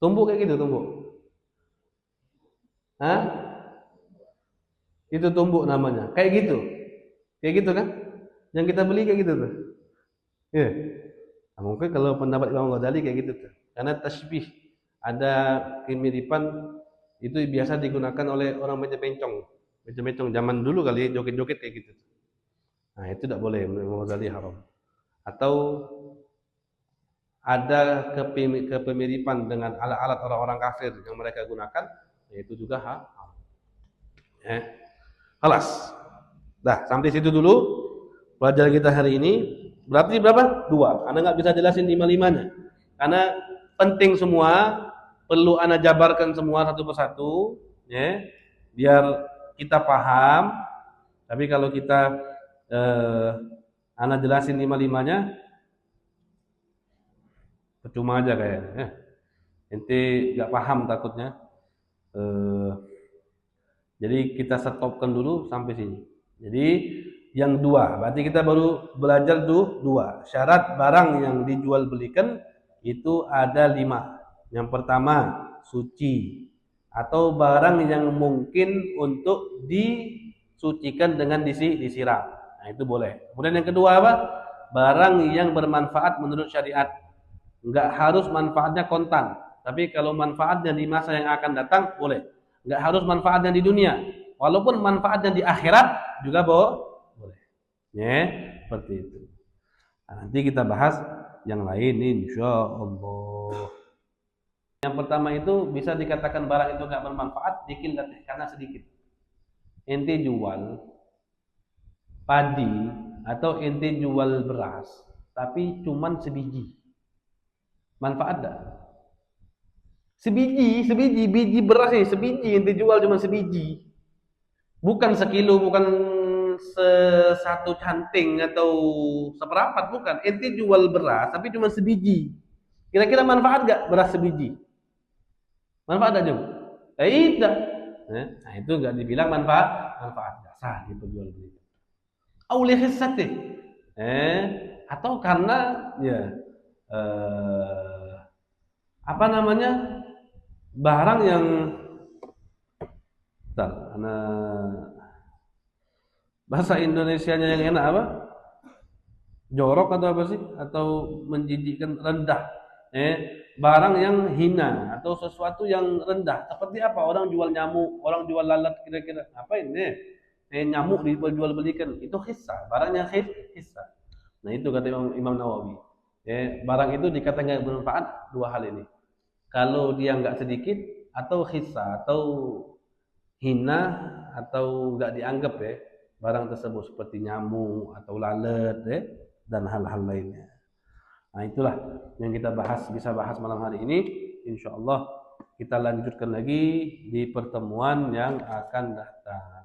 Tumbuk kayak gitu tumbuk. Hah? Itu tumbuk namanya. Kayak gitu. Kayak gitu kan? Yang kita beli kayak gitu tuh. Iya. Nah, mungkin kalau pendapat Imam Ghazali kayak gitu tuh. Karena tasbih ada kemiripan itu biasa digunakan oleh orang meja bencong. Meja bencong zaman dulu kali joget-joget kayak gitu. Nah, itu tidak boleh menurut Imam Ghazali haram. Atau ada kepemiripan dengan alat-alat orang-orang kafir yang mereka gunakan, yaitu juga haram. Ya. Alas. Dah, sampai situ dulu pelajaran kita hari ini. Berarti berapa? 2. Anda nggak bisa jelasin 5-5-nya. Karena penting semua, perlu Anda jabarkan semua satu persatu, ya, biar kita paham. Tapi kalau kita Anda jelasin 5-5-nya, percuma aja kayaknya. Ente nggak paham takutnya. Jadi kita stopkan dulu sampai sini. Jadi yang 2, berarti kita baru belajar tuh 2. Syarat barang yang dijual belikan itu ada 5. Yang pertama, suci atau barang yang mungkin untuk disucikan dengan disiram. Nah, itu boleh. Kemudian yang kedua apa? Barang yang bermanfaat menurut syariat. Enggak harus manfaatnya kontan, tapi kalau manfaatnya di masa yang akan datang boleh. Enggak harus manfaatnya di dunia. Walaupun manfaatnya di akhirat juga boleh. Ya, seperti itu. Nah, nanti kita bahas yang lain insyaallah. Yang pertama itu bisa dikatakan barang itu enggak bermanfaat karena sedikit. Ente jual padi atau ente jual beras, tapi cuman sebiji. Manfaat enggak? Biji beras ini, sebiji yang dijual cuma sebiji. Bukan sekilo, bukan satu canting atau seperempat, bukan. Ente jual beras tapi cuma sebiji. Kira-kira manfaat enggak beras sebiji? Manfaat enggak, Jum? Tidak. Nah, itu enggak dibilang manfaat enggak sah diperjualbelikan. Aulih hissati. Atau karena ya apa namanya? Barang yang bahasa Indonesianya yang enak apa? Jorok atau apa sih? Atau menjijikkan, rendah. Barang yang hina atau sesuatu yang rendah. Seperti apa? Orang jual nyamuk, orang jual lalat kira-kira. Apa ini? Nyamuk dijual-belikan. Itu hissa, barangnya hissa. Nah, itu kata Imam Nawawi. Barang itu dikatakan bermanfaat 2 hal ini. Kalau dia enggak sedikit atau hissa atau hina atau enggak dianggap barang tersebut seperti nyamuk atau lalat dan hal-hal lainnya. Nah, itulah yang kita bisa bahas malam hari ini. Insyaallah kita lanjutkan lagi di pertemuan yang akan datang.